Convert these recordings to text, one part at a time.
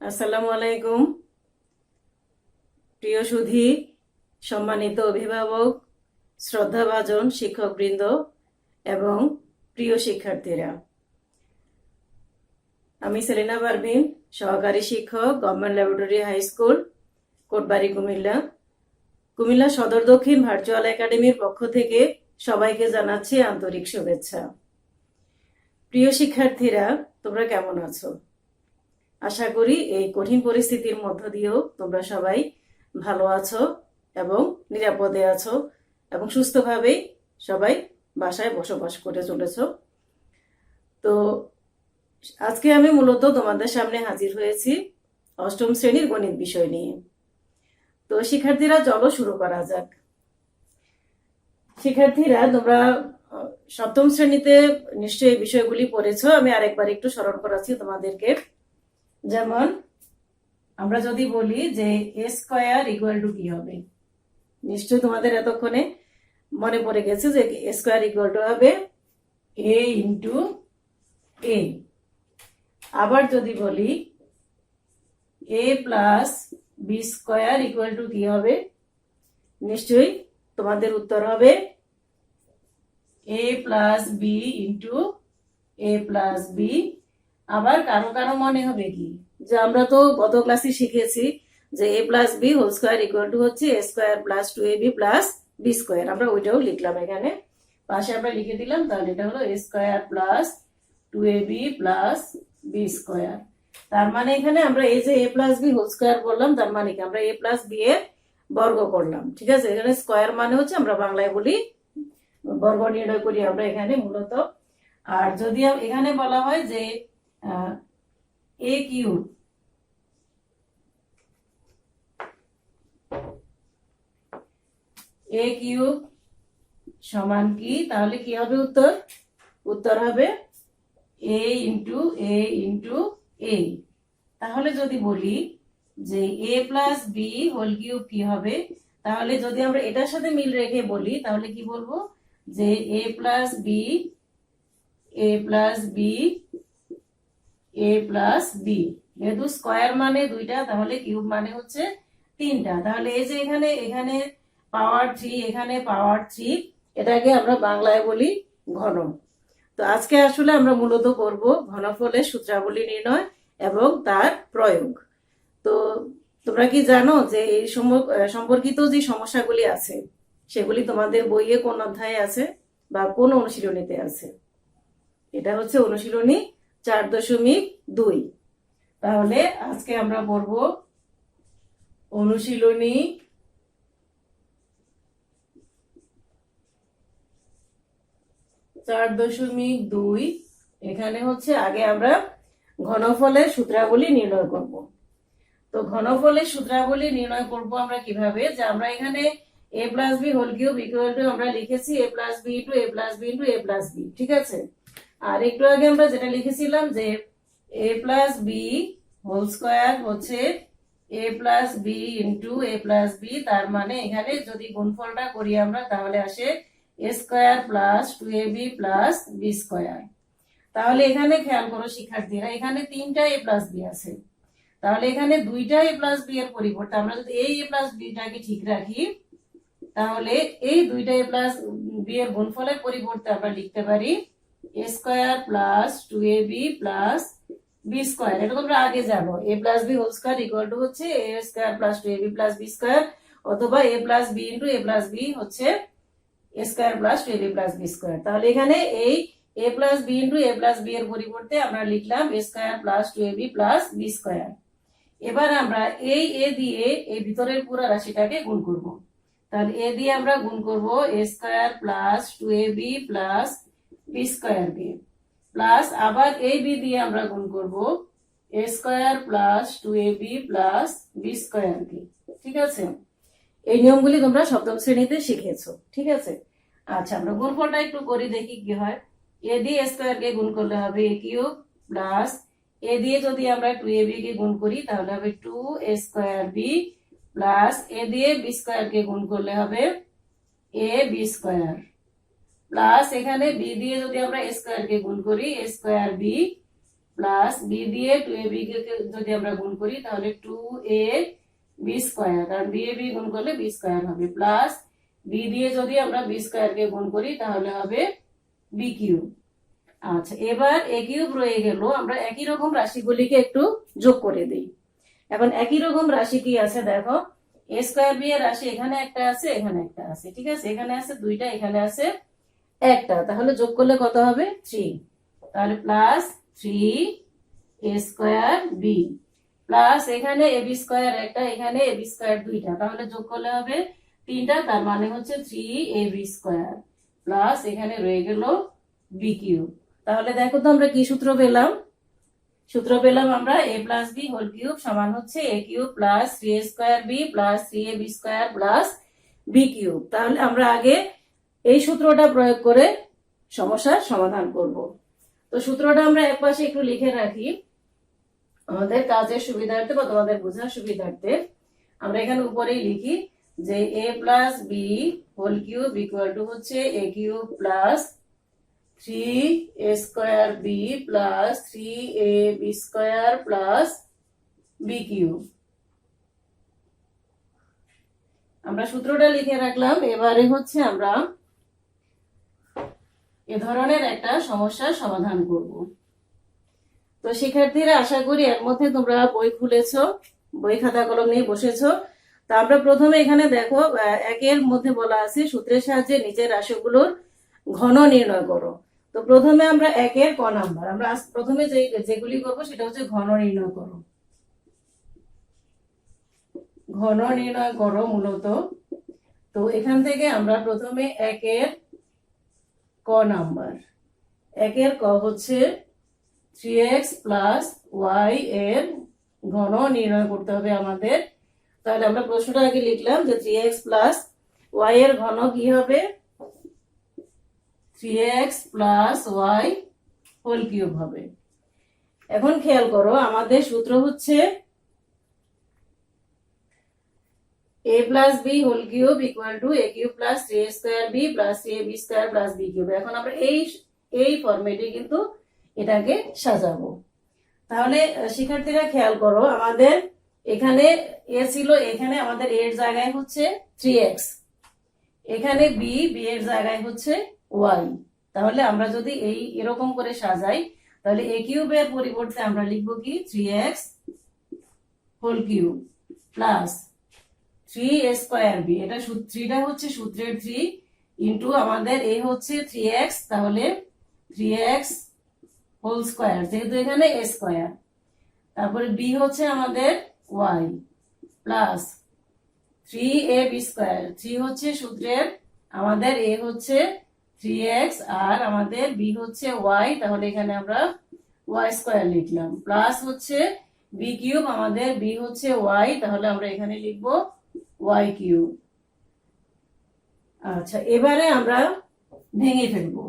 আসসালামু আলাইকুম। প্রিয় সুধী, সম্মানিত অভিভাবক, শ্রদ্ধাভাজন শিক্ষকবৃন্দ এবং প্রিয় শিক্ষার্থীরা, আমি সেলিনা পারভিন, সহকারী শিক্ষক, government laboratory high school, Kotbari, Comilla. Comilla Sadar Dakshin virtual একাডেমির পক্ষ থেকে সবাইকে জানাচ্ছি আন্তরিক শুভেচ্ছা। প্রিয় শিক্ষার্থীরা, তোমরা কেমন আছো? আশা করি এই কঠিন পরিস্থিতির মধ্য দিয়েও তোমরা সবাই ভালো আছো এবং নিরাপদে আছো এবং সুস্থভাবেই সবাই বাসায় বসবাস করে চলেছো। তো আজকে আমি মূলত তোমাদের সামনে হাজির হয়েছি অষ্টম শ্রেণীর গণিত বিষয় নিয়ে। তো শিক্ষার্থীরা, চলো শুরু করা যাক। শিক্ষার্থীরা, তোমরা সপ্তম শ্রেণীতে নিশ্চয়ই বিষয়গুলি পড়েছো। আমি আরেকবার একটু স্মরণ করাচ্ছি তোমাদেরকে। যেমন আমরা যদি বলি যে এ স্কয়ার ইকুয়াল টু কি হবে, নিশ্চয়ই তোমাদের এতক্ষণে মনে পড়ে গেছে যে এ স্কয়ার ইকুয়াল টু হবে এ ইন্টু এ। আবার যদি বলি A plus B square equal to কি হবে, নিশ্চয়ই তোমাদের উত্তর হবে A plus B into A plus B. আবার কারো কারো মনে হবে কি, যে আমরা তো গত ক্লাসে শিখেছি যে A plus B whole square equal to হচ্ছে A square plus 2ab plus B square. আমরা ওইটাও লিখলাম, এখানে পাশে আমরা লিখে দিলাম। তাহলে এটা হলো A square plus 2ab plus B square. তার মানে এখানে আমরা এই যে A plus B whole square করলাম, তার মানে কি আমরা এ প্লাস বি এর বর্গ করলাম। ঠিক আছে, এখানে স্কয়ার মানে হচ্ছে আমরা বাংলায় বলি বর্গ নির্ণয় করি আমরা এখানে মূলত। আর যদি এখানে বলা হয় যে এ কিউব সমান কি, তাহলে কি হবে উত্তর? উত্তর হবে এ ইন্টু এ ইন্টু এ। তাহলে যদি বলি যে A plus B whole cube কি হবে, তাহলে যদি আমরা এটার সাথে মিল রেখে বলি তাহলে কি বলবো যে A plus B A plus B A plus B. যেহেতু স্কয়ার মানে দুইটা, তাহলে কিউব মানে হচ্ছে তিনটা। তাহলে এই যে এখানে এখানে পাওয়ার 3, এখানে পাওয়ার 3, এটাকে আমরা বাংলায় বলি ঘন। তো আজকে আসলে আমরা মূলত করব ঘনফলের সূত্রাবলী নির্ণয় এবং তার প্রয়োগ। তো তোমরা কি জানো যে এই সম্পর্কিত যে সমস্যাগুলি আছে সেগুলি তোমাদের বইয়ে কোন অধ্যায়ে আছে বা কোন অনুশীলনীতে আছে? এটা হচ্ছে অনুশীলনী 4.2। তাহলে আজকে আমরা পড়ব অনুশীলনী 4.2। এখানে হচ্ছে আগে আমরা ঘনফলের সূত্রাবলী নির্ণয় করব। তো ঘনফলের সূত্রাবলী নির্ণয় করব আমরা কিভাবে, যে আমরা এখানে A plus B whole cube equal to আমরা লিখেছি A plus B into A plus B into A plus B. ঠিক আছে, আর একটু আগে আমরা যেটা লিখেছিলাম যে A plus B whole square হচ্ছে A plus B into A plus B. তার মানে এখানে যদি গুণফলটা করি আমরা তাহলে আসে A square plus 2ab plus B square. তাহলে এখানে খেয়াল করো শিক্ষার্থীরা, এখানে তিনটা এ প্লাস বি আছে, তাহলে এখানে দুইটা এ প্লাস বি এর পরিবর্তে আমরা যদি এই এ প্লাস বিটাকে ঠিক রাখি, তাহলে এই দুইটা এ প্লাস বি এর গুণফলের পরিবর্তে আমরা লিখতে পারি A square plus 2ab plus B square. এটা তোমরা আগে জানো, A plus B whole square equal to হচ্ছে A square plus 2ab plus B square, অথবা A plus B into A plus B হচ্ছে A square plus 2ab plus B square. তাহলে এখানে এই A plus B into A plus B এর পরিবর্তে আমরা লিখলাম A square plus 2ab plus B square. এবার আমরা এই এ দিয়ে এই ভিতরের পুরো রাশিটাকে গুণ করব। তাহলে এ দিয়ে আমরা গুণ করব A square plus 2ab plus B square দিয়ে, প্লাস আবার এই বি দিয়ে আমরা গুণ করব A square plus 2ab plus B square দিয়ে। ঠিক আছে, এই নিয়মগুলি তোমরা সপ্তম শ্রেণীতে শিখেছো। ঠিক আছে, আচ্ছা আমরা গুণফলটা একটু করি, দেখি কি হয়। এ দিয়ে এ স্কয়ার কে গুণ করলে হবে এ কিউব, প্লাস এ দিয়ে যদি আমরা 2ab কে গুণ করি তাহলে হবে 2a স্কয়ার বি, প্লাস এ দিয়ে বি স্কয়ার কে গুণ করলে হবে এ বি স্কয়ার, প্লাস এখানে বি দিয়ে যদি আমরা এ স্কয়ার কে গুণ করি এ স্কয়ার বি, প্লাস বি দিয়ে টু এ বি কে যদি আমরা গুণ করি তাহলে টু এ বি স্কোয়ার, কারণ বি এ বি গুণ করলে বি স্কোয়ার হবে, প্লাস বি দিয়ে যদি আমরা বি স্কোয়ার কে গুণ করি তাহলে হবে বি কিউব। আচ্ছা, এবার এ কিউব রয়ে গেল, আমরা একই রকম রাশিগুলিকে একটু যোগ করে দিই। এখন একই রকম রাশি কি আছে দেখো, এ স্কোয়ার বি এর রাশি এখানে একটা আছে, এখানে একটা আছে, ঠিক আছে, এখানে আছে দুইটা, এখানে আছে একটা, তাহলে যোগ করলে কত হবে 3, তাহলে plus 3 A square B, plus এখানে এ বি স্কোয়ার একটা, এখানে এ বি স্কোয়ার দুইটা, তাহলে যোগ করলে হবে 3টা, তার মানে হচ্ছে 3 এ বি স্কোয়ার, প্লাস এখানে রয়ে গেল বি কিউব। তাহলে দেখো তো আমরা কি সূত্র পেলাম, সূত্র পেলাম আমরা A plus B whole cube সমান হচ্ছে A cube plus 3 A square B plus 3 A B square plus B cube. তাহলে আমরা আগে এই সূত্রটা প্রয়োগ করে সমস্যার সমাধান করব। তো সূত্রটা আমরা একপাশে একটু লিখে রাখি আমাদের কাজের সুবিধার্থে বা তোমাদের বোঝার সুবিধার্থে। আমরা এখানে উপরেই লিখি যে A plus B whole cube equal to হচ্ছে A cube plus 3 A square B plus 3 A B square plus B cube. আমরা সূত্রটা লিখে রাখলাম, এবারে হচ্ছে আমরা এ ধরনের একটা সমস্যার সমাধান করব। তো শিক্ষার্থীরা আশা করি এর মধ্যে তোমরা বই খুলেছো, বই খাতা কলম নিয়ে বসেছো। তা আমরা প্রথমে এখানে দেখো একের মধ্যে বলা আছে সূত্রের সাহায্যে নিচের রাশিগুলোর ঘন নির্ণয় করো। তো প্রথমে আমরা একের ক নাম্বার, আমরা প্রথমে যেগুলি করবো সেটা হচ্ছে ঘন নির্ণয় করো, ঘন নির্ণয় করো মূলত। তো এখান থেকে আমরা প্রথমে একের ক নাম্বার, একের ক হচ্ছে 3x প্লাস ওয়াই এর ঘন নির্ণয় করতে হবে আমাদের। তাহলে আমরা প্রশ্নটা আগে লিখলাম যে 3x প্লাস ওয়াই এর ঘন কি হবে, 3x plus Y whole cube হবে। এখন খেয়াল করো আমাদের সূত্র হচ্ছে a plus B whole cube equal to A cube plus 3a square B plus 3ab square plus B cube. এখন আমরা এই ফরম্যাটে কিন্তু এটাকে সাজাবো। তাহলে শিক্ষার্থীরা খেয়াল করো আমাদের এখানে এ ছিল, এখানে আমাদের এর জায়গায় হচ্ছে 3x, এখানে বি এর জায়গায় হচ্ছে ওয়াই। তাহলে আমরা যদি এরকম করে সাজাই তাহলে এ কিউবের পরিবর্তে আমরা লিখবো কি 3x whole cube plus 3a square B, এটা 3টা হচ্ছে সূত্রের 3 ইন্টু আমাদের এ হচ্ছে 3x, তাহলে 3x হোল স্কোয়ার, যেহেতু এখানে এ স্কোয়ার, তারপরে বি হচ্ছে আমাদের ওয়াই প্লাস 3ab স্কোয়ার, 3 হচ্ছে সূত্রের আমাদের এ হচ্ছে 3x আর আমাদের বি হচ্ছে ওয়াই, তাহলে এখানে আমরা ওয়াই স্কোয়ার লিখলাম, প্লাস হচ্ছে বি কিউব, আমাদের বি হচ্ছে ওয়াই, তাহলে আমরা এখানে লিখবো ওয়াই কিউব। আচ্ছা, এবারে আমরা ভেঙে ফেলবো।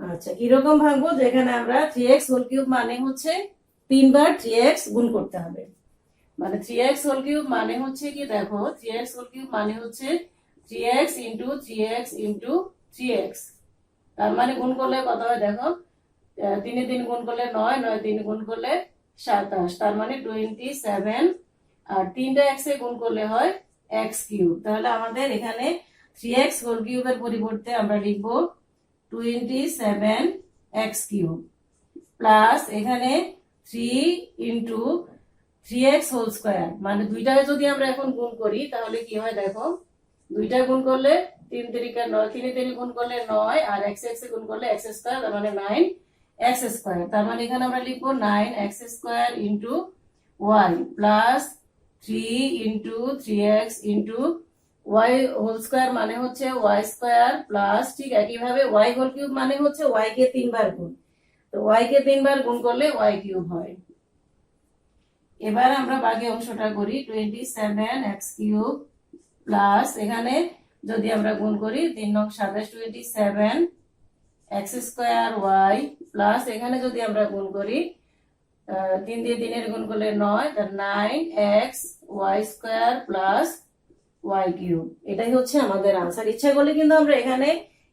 আচ্ছা, কিরকম ভাঙবো, যেখানে আমরা 3x হোল কিউব মানে হচ্ছে 3 বার 3x গুণ করতে হবে, মানে 3x হোল কিউব মানে হচ্ছে কি দেখো 3x হোল কিউব মানে হচ্ছে 3x into 3x into 3x, তার মানে গুণ করলে কত হয় দেখো, 3 এ 3 গুণ করলে 9, 9 3 গুণ করলে 27, তার মানে 27, আর 3টা x এ গুণ করলে হয় x কিউব। তাহলে আমাদের এখানে 3x হোল কিউবের পরিবর্তে আমরা লিখবো 27x কিউব প্লাস এখানে 3 ইন্টু 3x হোল স্কোয়ার, মানে দুইটাকে যদি আমরা এখন গুণ করি তাহলে কি হয় দেখো, দুইটা গুণ করলে 3 3 9, 3 3 গুণ করলে 9 আর x x এ গুণ করলে x স্কোয়ার, তার মানে 9x স্কোয়ার, তার মানে এখানে আমরা লিখবো 9x square into Y plus 3 into 3x into Y whole square মানে হচ্ছে ওয়াই স্কোয়ার প্লাস, ঠিক একইভাবে ওয়াই হোল কিউব মানে হচ্ছে ওয়াই কে 3 বার গুণ, তো ওয়াই কে 3 বার গুণ করলে ওয়াই কিউব হয়। এবার আমরা বাকি অংশটা করি 27x কিউব প্লাস এখানে যদি আমরা গুণ করি 3 9 27, 27x স্কোয়ার ওয়াই প্লাস এখানে যদি আমরা গুণ করি 3 দিয়ে 3 এর গুণ করলে 9, তার 9x Y square plus Y cube. এটাই হচ্ছে আমাদের আনসার। ইচ্ছা করলে কিন্তু আমরা এখানে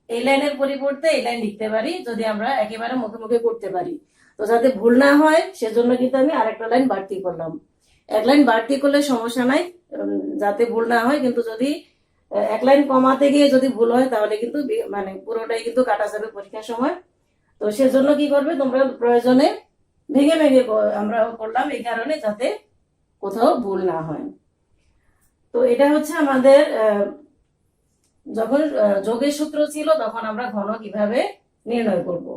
এই লাইনের পরিবর্তে এই লাইন লিখতে পারি, যদি আমরা একেবারে মুখে মুখে করতে পারি। তো যাতে ভুল না হয় সেজন্য কিন্তু আমি আরেকটা লাইন বাড়তি করলাম। এক লাইন বাড়তি করলে সমস্যা নাই, যাতে ভুল না হয়। কিন্তু যদি এক লাইন কমাতে গিয়ে যদি ভুল হয় তাহলে কিন্তু মানে পুরোটাই কিন্তু কাটা যাবে পরীক্ষার সময়। তো সেজন্য কি করবে তোমরা প্রয়োজনে ভেঙে ভেঙে আমরা করলাম, এই কারণে যাতে কোথাও ভুল না হয়। তো এটা হচ্ছে আমাদের যখন যোগের সূত্র ছিল তখন আমরা ঘন কিভাবে নির্ণয় করব।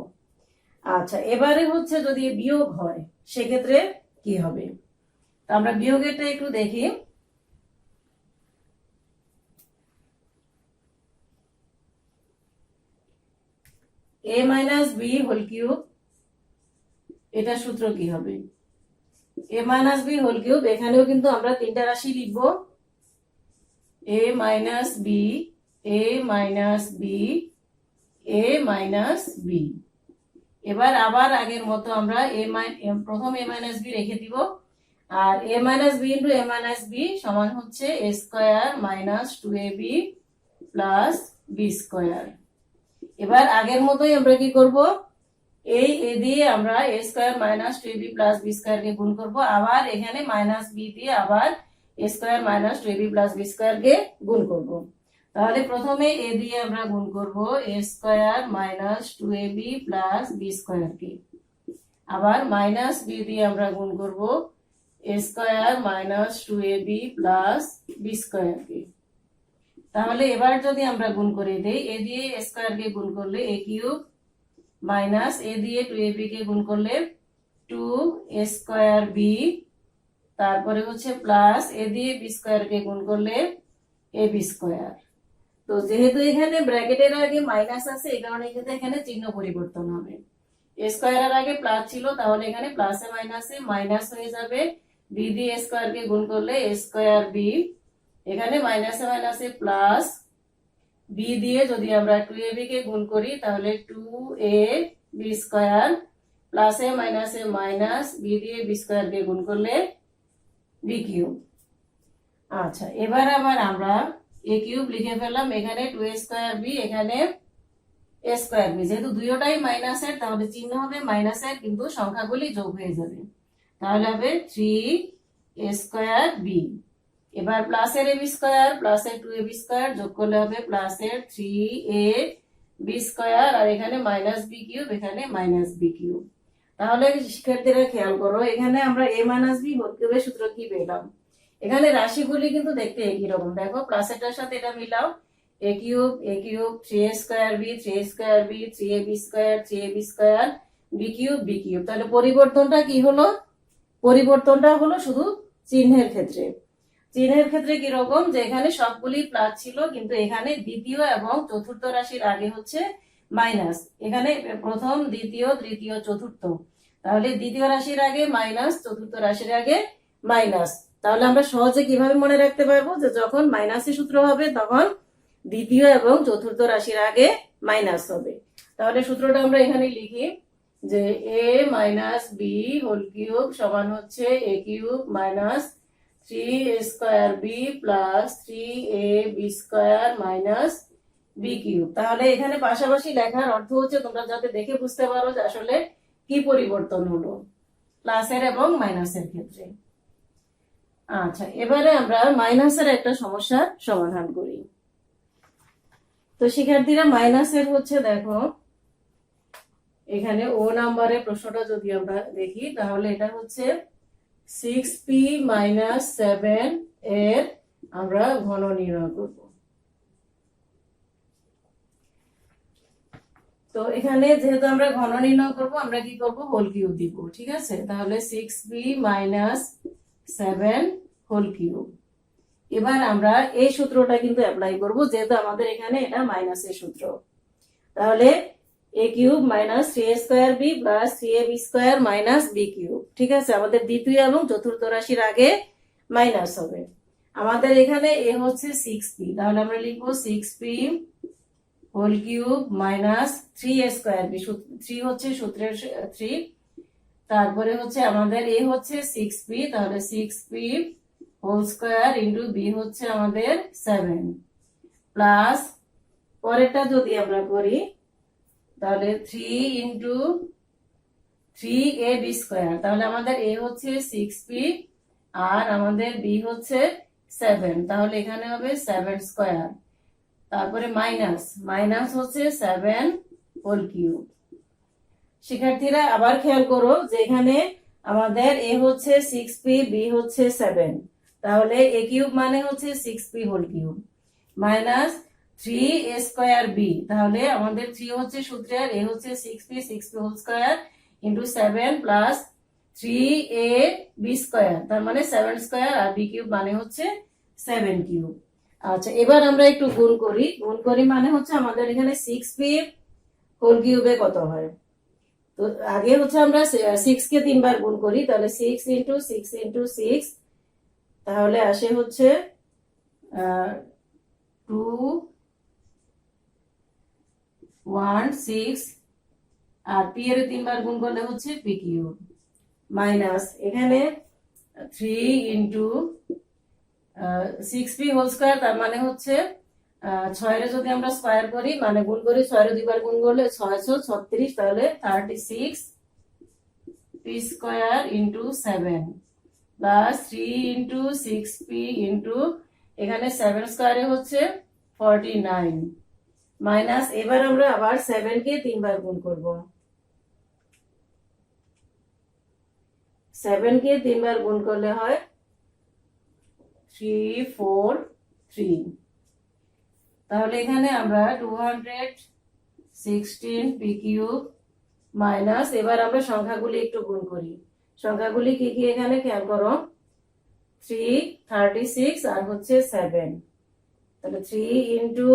আচ্ছা, এবারে হচ্ছে যদি বিয়োগ হয় সেক্ষেত্রে কি হবে, আমরা বিয়োগেরটা একটু দেখি। a minus B whole cube, এটা সূত্র কি হবে? a minus B whole cube, এখানেও কিন্তু আমরা তিনটা রাশি লিখব, a minus B, a minus B, a minus B. এবার আবার আগের মতো আমরা প্রথম a মাইনাস বি রেখে দিব, আর a minus B into a minus B সমান হচ্ছে a square minus 2ab plus B square. এবার আগের মতোই আমরা কি করব, এই এ দিয়ে আমরা a square minus 2ab plus B square কে গুণ করব, আবার এখানে মাইনাস বি দিয়ে আবার a square minus 2ab plus B square কে গুণ করব। তাহলে প্রথমে এ দিয়ে আমরা গুণ করব a square minus 2ab plus B square কে, আবার মাইনাস বি দিয়ে আমরা গুণ করব a square minus 2ab plus B square কে। তাহলে এবার যদি আমরা গুণ করে দেই, এ দিয়ে a স্কোয়ার কে গুণ করলে a কিউব মাইনাস এ দিয়ে 2ab কে গুণ করলে 2a স্কোয়ার বি, তারপরে হচ্ছে প্লাস এ দিয়ে বি স্কোয়ার কে গুণ করলে এ বি স্কোয়ার। তো যেহেতু এখানে ব্র্যাকেটের আগে মাইনাস আছে এই কারণে কিন্তু এখানে চিহ্ন পরিবর্তন হবে। এ স্কোয়ারের আগে প্লাস ছিল, তাহলে এখানে প্লাসে মাইনাসে মাইনাস হয়ে যাবে, বি দিয়ে স্কোয়ার কে গুণ করলে এ স্কোয়ার বি, এখানে মাইনাসে মাইনাসে প্লাস, বি দিয়ে যদি আমরা 2ab কে গুণ করি তাহলে 2ab স্কোয়ার, প্লাসে মাইনাসে মাইনাস, বি দিয়ে বি স্কোয়ার কে গুণ করলে বি কিউব। আচ্ছা, এবার আবার আমরা a কিউব লিখে ফেললাম, এখানে 2a স্কোয়ার বি, এখানে a স্কোয়ার বি, যেহেতু দুইটাই মাইনাসের তাহলে চিহ্ন হবে মাইনাসের, কিন্তু সংখ্যাগুলি যোগ হয়ে যাবে, তাহলে হবে 3a স্কোয়ার বি। এবার প্লাসের a বি স্কোয়ার প্লাসের 2ab স্কোয়ার যোগ করলে হবে প্লাসের 3ab স্কোয়ার, আর এখানে মাইনাস বি কিউব, এখানে মাইনাস বি কিউব। তাহলে শিক্ষার্থীরা খেয়াল করো, এখানে আমরা a মাইনাস বি হোল কিউবের সূত্র কি পেলাম? এখানে রাশিগুলি কিন্তু দেখতে একই রকম, দেখো প্লাসেরটার সাথে এটা মিলাও, a cube 3a square B, 3a square B, 3ab square, 3ab square, B cube. তাহলে পরিবর্তনটা কি হলো? পরিবর্তনটা হলো শুধু চিহ্নের ক্ষেত্রে। চিহ্নের ক্ষেত্রে কি রকম, যে এখানে সবগুলি প্লাস ছিল, কিন্তু এখানে দ্বিতীয় এবং চতুর্থ রাশির আগে হচ্ছে মাইনাস, এখানে প্রথম দ্বিতীয় তৃতীয় চতুর্থ, তাহলে দ্বিতীয় রাশির আগে মাইনাস, চতুর্থ রাশির আগে মাইনাস। তাহলে আমরা সহজে কিভাবে মনে রাখতে পারবো, যে যখন মাইনাসের সূত্র হবে তখন দ্বিতীয় এবং চতুর্থ রাশির আগে মাইনাস হবে। তাহলে সূত্রটা আমরা এখানে লিখি যে a minus B whole cube সমান হচ্ছে a cube minus 3a square B plus 3ab square minus B cube. তাহলে এখানে পাশাপাশি লেখার অর্থ হচ্ছে তোমরা যাতে দেখে বুঝতে পারো যে আসলে কি পরিবর্তন হলো প্লাসের এবং মাইনাসের ক্ষেত্রে। আচ্ছা, এবারে আমরা মাইনাসের একটা সমস্যার সমাধান করি। তো শিক্ষার্থীরা মাইনাসের হচ্ছে দেখো এখানে ও নাম্বারের প্রশ্নটা যদি আমরা দেখি তাহলে এটা হচ্ছে 6p মাইনাস 7 এর আমরা ঘন নির্ণয় করব। তো এখানে যেহেতু আমরা ঘন নির্ণয় করব আমরা কি করব, হোল কিউব দিব, ঠিক আছে? তাহলে 6p মাইনাস 7 হোল কিউব। এবার আমরা এই সূত্রটা কিন্তু অ্যাপ্লাই করব, যেহেতু আমাদের এখানে এটা মাইনাসের সূত্র। তাহলে a cube minus 3a square B plus 3ab square minus B cube, ঠিক আছে? আমাদের দ্বিতীয় এবং চতুর্থ রাশির আগে মাইনাস হবে। আমাদের এখানে এ হচ্ছে 6p, তাহলে আমরা লিখবো 6p whole cube minus 3a square B, 3 হচ্ছে সূত্রের 3, তারপরে হচ্ছে আমাদের এ হচ্ছে 6p, তাহলে 6p whole square into B হচ্ছে আমাদের 7, প্লাস পরেরটা যদি আমরা করি তাহলে 3 ইন্টু 3ab স্কয়ার, তাহলে আমাদের a হচ্ছে 6b আর আমাদের b হচ্ছে 7, তাহলে এখানে হবে 7 স্কয়ার, তারপরে মাইনাস মাইনাস হচ্ছে 7 হোল কিউব। শিক্ষার্থীরা আবার খেয়াল করো যে এখানে আমাদের a হচ্ছে 6p, b হচ্ছে 7, তাহলে a কিউব মানে হচ্ছে 6p whole cube minus 3a square b, তাহলে আমাদের 3 হচ্ছে সূত্রের, a হচ্ছে 6p whole square into 7 plus 3ab square, তার মানে 7 স্কয়ার, আর b কিউব মানে হচ্ছে 7 কিউব। আচ্ছা, এবার আমরা একটু গুণ করি মানে হচ্ছে আমাদের এখানে 6p হোল কিউবে কত হয়। তো আগে হচ্ছে আমরা 6 কে 3 বার গুণ করি, তাহলে 6 ইন্টু 6 ইন্টু 6, তাহলে আসে হচ্ছে 2 1 6, আর পি এর 3 বার গুণ করলে হচ্ছে পি কিউব মাইনাস এখানে 3 ইন্টু 6p হোল স্কয়ার, তার মানে হচ্ছে 6 এর যদি আমরা স্কয়ার করি মানে গুণ করি, 6 এর 2 বার গুণ করলে 636, তাহলে 36 P square into 7 plus 3 into 6p into এখানে 7 স্কয়ারে হচ্ছে 49 মাইনাস, এবার আমরা আবার 7 কে 3 বার গুণ করব, 7 কে 3 বার গুণ করলে হয় 343, তাহলে এখানে আমরা 216 পি কিউব মাইনাস, এবার আমরা সংখ্যাগুলি একটু গুণ করি, সংখ্যাগুলি কি কি এখানে খেয়াল করো, 3 36 আর হচ্ছে 7, তাহলে 3 ইন্টু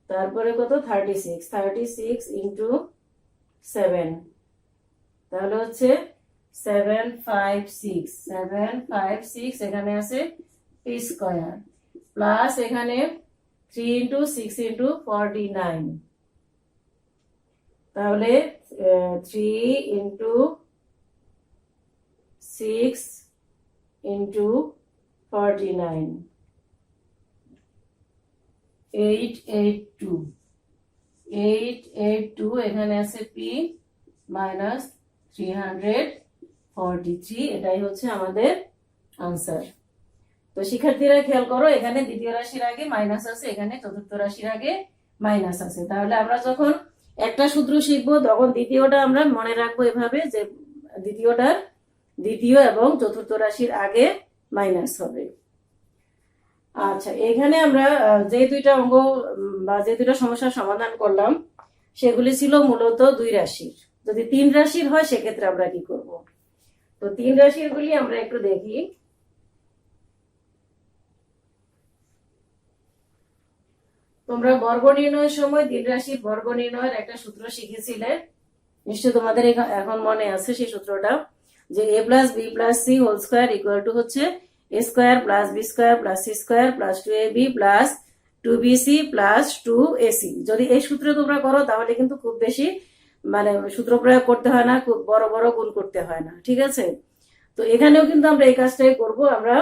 তারপরে কত 36 ইন্টু 7, তাহলে হচ্ছে 756 এখানে আছে পি স্কয়ার প্লাস এখানে 3 ইন্টু 6 ইন্টু 49, তাহলে 3 ইন্টু 6 ইন্টু 49 882 এখানে আছে পি মাইনাস 343, এটাই হচ্ছে আমাদের আনসার। তো শিক্ষার্থীরা খেয়াল করো, এখানে দ্বিতীয় রাশির আগে মাইনাস আছে, এখানে চতুর্থ রাশির আগে মাইনাস আছে, তাহলে আমরা যখন একটা সূত্র শিখবো তখন দ্বিতীয়টা আমরা মনে রাখবো এভাবে যে দ্বিতীয়টার দ্বিতীয় এবং চতুর্থ রাশির আগে মাইনাস হবে। আচ্ছা, এখানে আমরা যে দুইটা অঙ্ক বা যে দুইটা সমস্যার সমাধান করলাম সেগুলি ছিল মূলত 2 রাশির। যদি 3 রাশির হয় সেক্ষেত্রে আমরা কি করব, তো 3 রাশির গুলি আমরা একটু দেখি। তোমরা বর্গ নির্ণয়ের সময় 3 রাশির বর্গ নির্ণয়ের একটা সূত্র শিখেছিলে, নিশ্চয় তোমাদের এখন মনে আছে সেই সূত্রটা, যে a plus B plus C whole square equal to হচ্ছে a square plus B square plus C square plus 2ab plus 2bc plus 2ac। যদি এই সূত্র তোমরা করো তাহলে কিন্তু খুব বেশি মানে সূত্র প্রয়োগ করতে হয় না, খুব বড় বড় গুণ করতে হয় না, ঠিক আছে। তো এখানেও কিন্তু আমরা এই কাজটাই করব, আমরা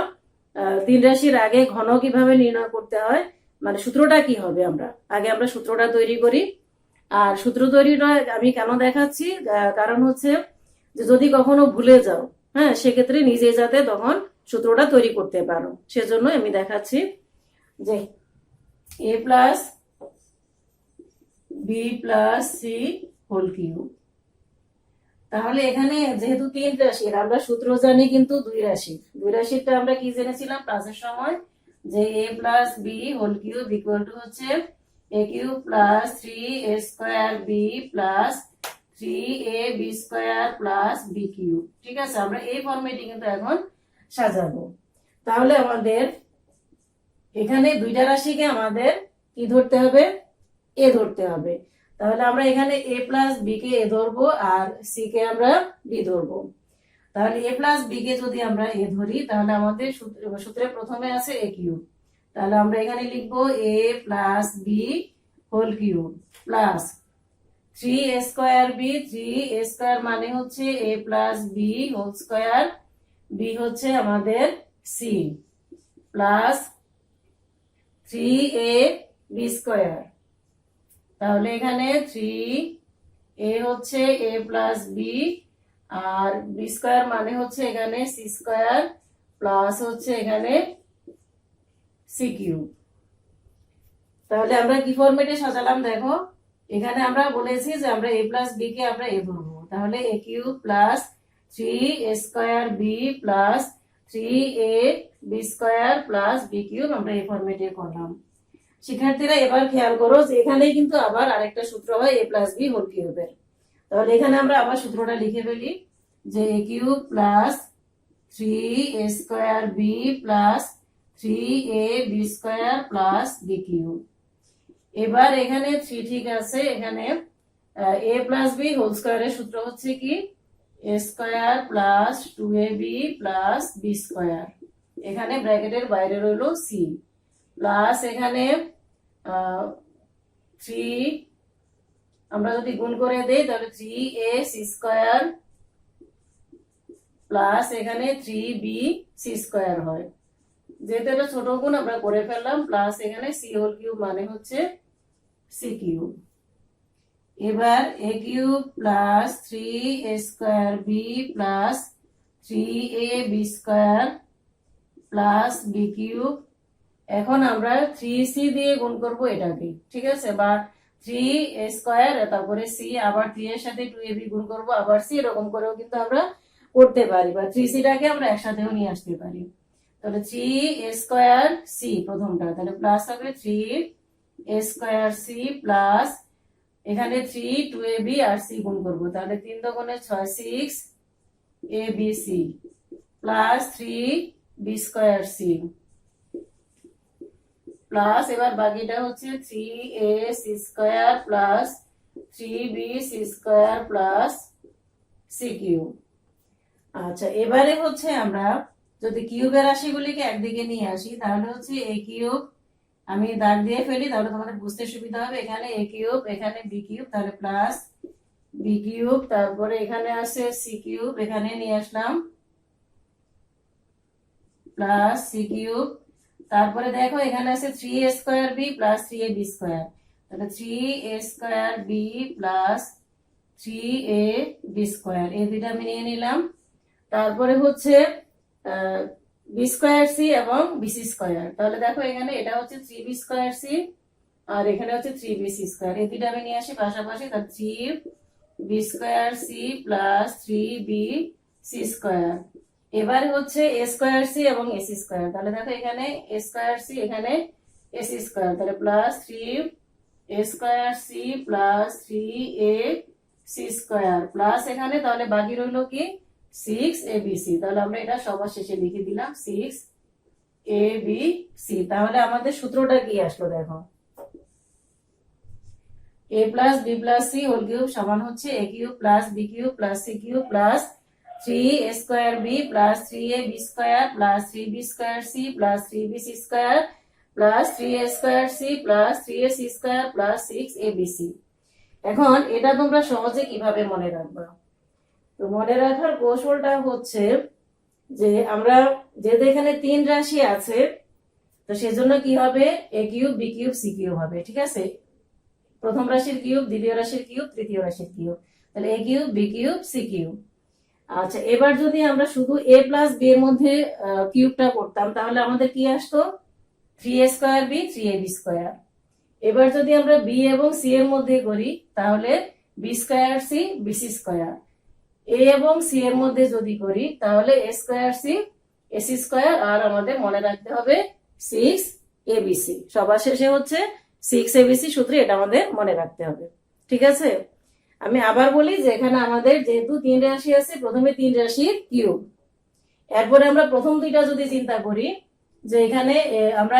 3 রাশির আগে ঘন কিভাবে নির্ণয় করতে হয়, মানে সূত্রটা কি হবে, আমরা আগে সূত্রটা তৈরি করি। আর সূত্র তৈরিটা আমি কেন দেখাচ্ছি, কারণ হচ্ছে যে যদি কখনো ভুলে যাও, হ্যাঁ, সেক্ষেত্রে নিজে যাতে তখন সূত্রটা তৈরি করতে পারো, সেজন্য আমি দেখাচ্ছি যে a plus B plus C whole cube. তাহলে এখানে যেহেতু 3 রাশির, আমরা সূত্র জানি কিন্তু 2 রাশিরটা আমরা কি জেনেছিলাম ক্লাসের সময়, যে a plus B whole cube equal to হচ্ছে a cube plus 3a square B plus 3ab square plus B cube. ঠিক আছে, আমরা এই ফরম্যাটে কিন্তু এখন সাজাবো। তাহলে আমাদের এখানে দুইটা রাশিকে আমাদের কি ধরতে হবে, এ ধরতে হবে, তাহলে আমরা এখানে a প্লাস বি কে এ ধরবো আর সি কে আমরা বি ধরবো। তাহলে a প্লাস বি কে যদি আমরা এ ধরি তাহলে আমাদের সূত্রে প্রথমে আছে a কিউব, তাহলে আমরা এখানে লিখবো a plus B whole cube plus 3a square B, 3a square মানে হচ্ছে a plus B whole square, B হচ্ছে আমাদের সি প্লাস 3ab স্কয়ার, তাহলে এখানে 3 এ হচ্ছে A plus B, R B square মানে হচ্ছে এখানে সি স্কোয়ার প্লাস হচ্ছে এখানে সি কিউব। তাহলে আমরা কি ফরম্যাটে সাজালাম দেখো, এখানে আমরা বলেছি যে আমরা এ প্লাস বি কে আমরা এ ধরবো, তাহলে A cube plus 3 A square B plus 3 A B square plus B cube আমরা এই ফরম্যাটে করলাম। শিক্ষার্থীরা এবার খেয়াল করো যে এখানে কিন্তু আবার আরেকটা সূত্র হয় এ প্লাস বি হোল কিউবের। তাহলে এখানে আমরা আবার সূত্রটা লিখে ফেলি যে A cube plus 3 A square B plus 3 A B square plus B cube. এবার এখানে 3 ঠিক আছে, এখানে এ প্লাস বি হোল স্কোয়ারের সূত্র হচ্ছে কি A square plus 2ab plus B square, এখানে ব্র্যাকেটের বাইরে রইল সি, প্লাস এখানে 3 আমরা যদি গুণ করে দেই তাহলে 3a সি স্কোয়ার প্লাস এখানে 3b সি স্কোয়ার হয়, যেহেতু এটা ছোট গুণ আমরা করে ফেললাম, প্লাস এখানে সি হোল কিউব মানে হচ্ছে সি কিউব। এবার A cube plus 3 A square B plus 3a B square plus B cube. এখন আমরা 3c দিয়ে গুণ করব এটাকে, ঠিক আছে, বা 3 এ স্কোয়ার তারপরে সি আবার 3 এর সাথে 2ab গুণ করব আবার সি, এরকম করেও কিন্তু আমরা করতে পারি, বা 3c টাকে আমরা একসাথেও নিয়ে আসতে পারি। তাহলে 3 এ স্কোয়ার সি প্রথমটা, তাহলে প্লাস হবে 3 এ স্কোয়ার সি প্লাস এখানে 3 2ab আর সি গুণ করব, তাহলে 3 দুগুণে 6 6 A B C plus 3 B square C plus এবার বাকিটা হচ্ছে 3a C square plus 3b C square plus C cube. আচ্ছা, এবারে হচ্ছে আমরা যদি কিউবের রাশিগুলিকে একদিকে নিয়ে আসি তাহলে হচ্ছে এ কিউব, আমি দাগ দিয়ে ফেলি তাহলে তোমাদের বুঝতে সুবিধা হবে, এখানে এ কিউব এখানে বি কিউব, তাহলে প্লাস বি কিউব, তারপরে এখানে আছে সি কিউব, এখানে নিয়ে আসলাম প্লাস সি কিউব, তারপরে দেখো এখানে আছে 3a square B plus 3a B square, তাহলে 3a square B plus 3a B square, এই দুইটা আমি নিয়ে নিলাম। তারপরে হচ্ছে বি স্কোয়ার সি এবং বিসি স্কোয়ার, তাহলে দেখো এখানে এটা হচ্ছে 3b স্কোয়ার সি আর এখানে হচ্ছে 3b সি স্কোয়ার, এই দুইটা আমি নিয়ে আসি পাশাপাশি, তাহলে 3b square C plus 3b C square. এবার হচ্ছে এ স্কোয়ার সি এবং এসি স্কোয়ার, তাহলে দেখো এখানে এ স্কোয়ার সি এখানে এসি স্কোয়ার, তাহলে plus 3 A square C plus 3a C square plus এখানে তাহলে বাকি রইলো কি 6abc, তাহলে আমরা এটা সবার শেষে লিখে দিলাম 6abc। তাহলে আমাদের সূত্রটা কি আসলো দেখো, a plus B plus C whole cube সমান হচ্ছে A cube plus B cube plus C cube plus 3a square B plus 3ab square plus 3b square C plus 3b C square plus 3a square C plus 3a C square plus 6abc। এখন এটা তোমরা সহজে কিভাবে মনে রাখবা, তো মনে রাখার কৌশলটা হচ্ছে যে আমরা যেহেতু এখানে 3 রাশি আছে তো সেজন্য কি হবে A cube B cube C cube হবে, ঠিক আছে, প্রথম রাশির কিউব দ্বিতীয় রাশির কিউব তৃতীয় রাশির কিউব, তাহলে A cube B cube C cube. আচ্ছা, এবার যদি আমরা শুধু এ প্লাস বি এর মধ্যে কিউবটা করতাম তাহলে আমাদের কি আসতো 3a square B 3ab square. এবার যদি আমরা বি এবং সি এর মধ্যে করি তাহলে B square C BC square, A এবং সি এর মধ্যে যদি করি তাহলে A square C AC square, আর আমাদের মনে রাখতে হবে 6abc, সবার শেষে হচ্ছে 6abc সূত্রে, এটা আমাদের মনে রাখতে হবে, ঠিক আছে। আমি আবার বলি যে এখানে আমাদের যেহেতু 3 রাশি আছে, প্রথমে 3 রাশির কিউব, এরপরে আমরা প্রথম দুইটা যদি চিন্তা করি যে এখানে আমরা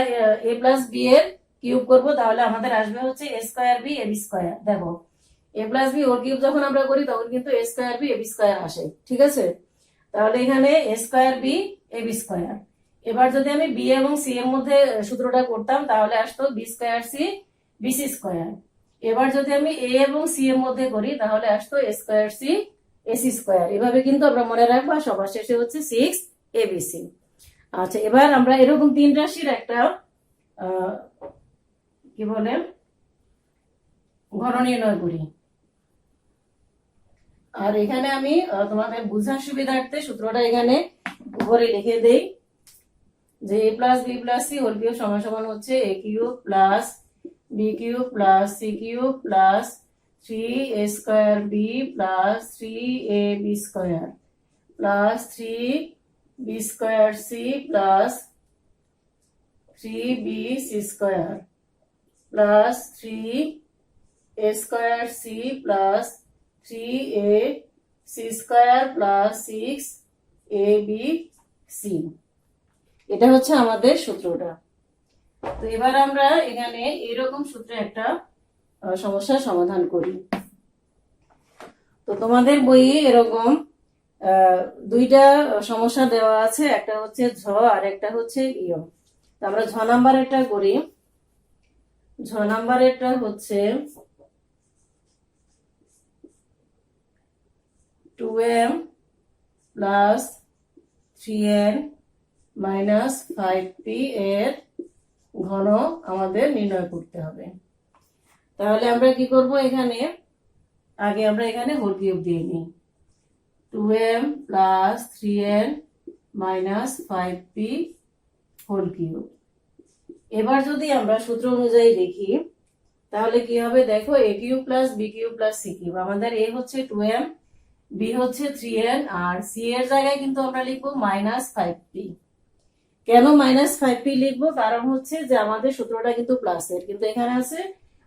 এ প্লাস বি এর কিউব করব তাহলে আমাদের আসবে হচ্ছে A square B AB square. দেখো এ প্লাস বি ওর কিউব যখন আমরা করি তখন কিন্তু এ স্কোয়ার বি এবি স্কোয়ার আসে, ঠিক আছে, তাহলে এখানে A square B AB square. এবার যদি আমি বি এবং সি এর মধ্যে সূত্রটা করতাম তাহলে আসতো B square C BC square. এবার যদি আমি এ এবং সি এর মধ্যে করি তাহলে আসতো এ স্কোয়ার সি এসি স্কোয়ার। এভাবে কিন্তু আমরা মনে রাখবো, সবার শেষে হচ্ছে 6abc। আচ্ছা, এবার আমরা এরকম 3 রাশির একটা কি বলে ঘন নির্ণয় করি। আর এখানে আমি তোমাদের বোঝার সুবিধার্থে সূত্রটা এখানে উপরে লিখে দেই যে a plus B plus C whole cube সমান সমান হচ্ছে a cube plus B cube plus C cube plus 3a square B plus 3a B square plus 3b square C plus 3b C square plus 3a square C plus 3a C square plus 6ab C. এটা হচ্ছে আমাদের সূত্রটা। তো এবার আমরা এখানে এরকম সূত্রে একটা সমস্যার সমাধান করি। তো তোমাদের বইয়ে এরকম দুইটা সমস্যা দেওয়া আছে, একটা হচ্ছে ঝ আর একটা হচ্ছে ইয়। তো আমরা ঝ নাম্বারেরটা করি। ঝ নাম্বারেরটা হচ্ছে 2m plus 3n minus 5p এর ঘন আমাদের নির্ণয় করতে হবে। তাহলে আমরা কি করব, এখানে আগে আমরা এখানে হোল কিউব দিয়ে নিই। 2m plus 3n minus 5p whole cube. এবার যদি আমরা সূত্র অনুযায়ী লিখি তাহলে কি হবে দেখো, a cube plus B cube plus C cube. আমাদের a হচ্ছে 2m, b হচ্ছে 3n, আর c এর জায়গায় কিন্তু আমরা লিখবো মাইনাস 5p। কেন মাইনাস 5p লিখবো, কারণ হচ্ছে যে আমাদের সূত্রটা কিন্তু প্লাসের, কিন্তু এখানে আছে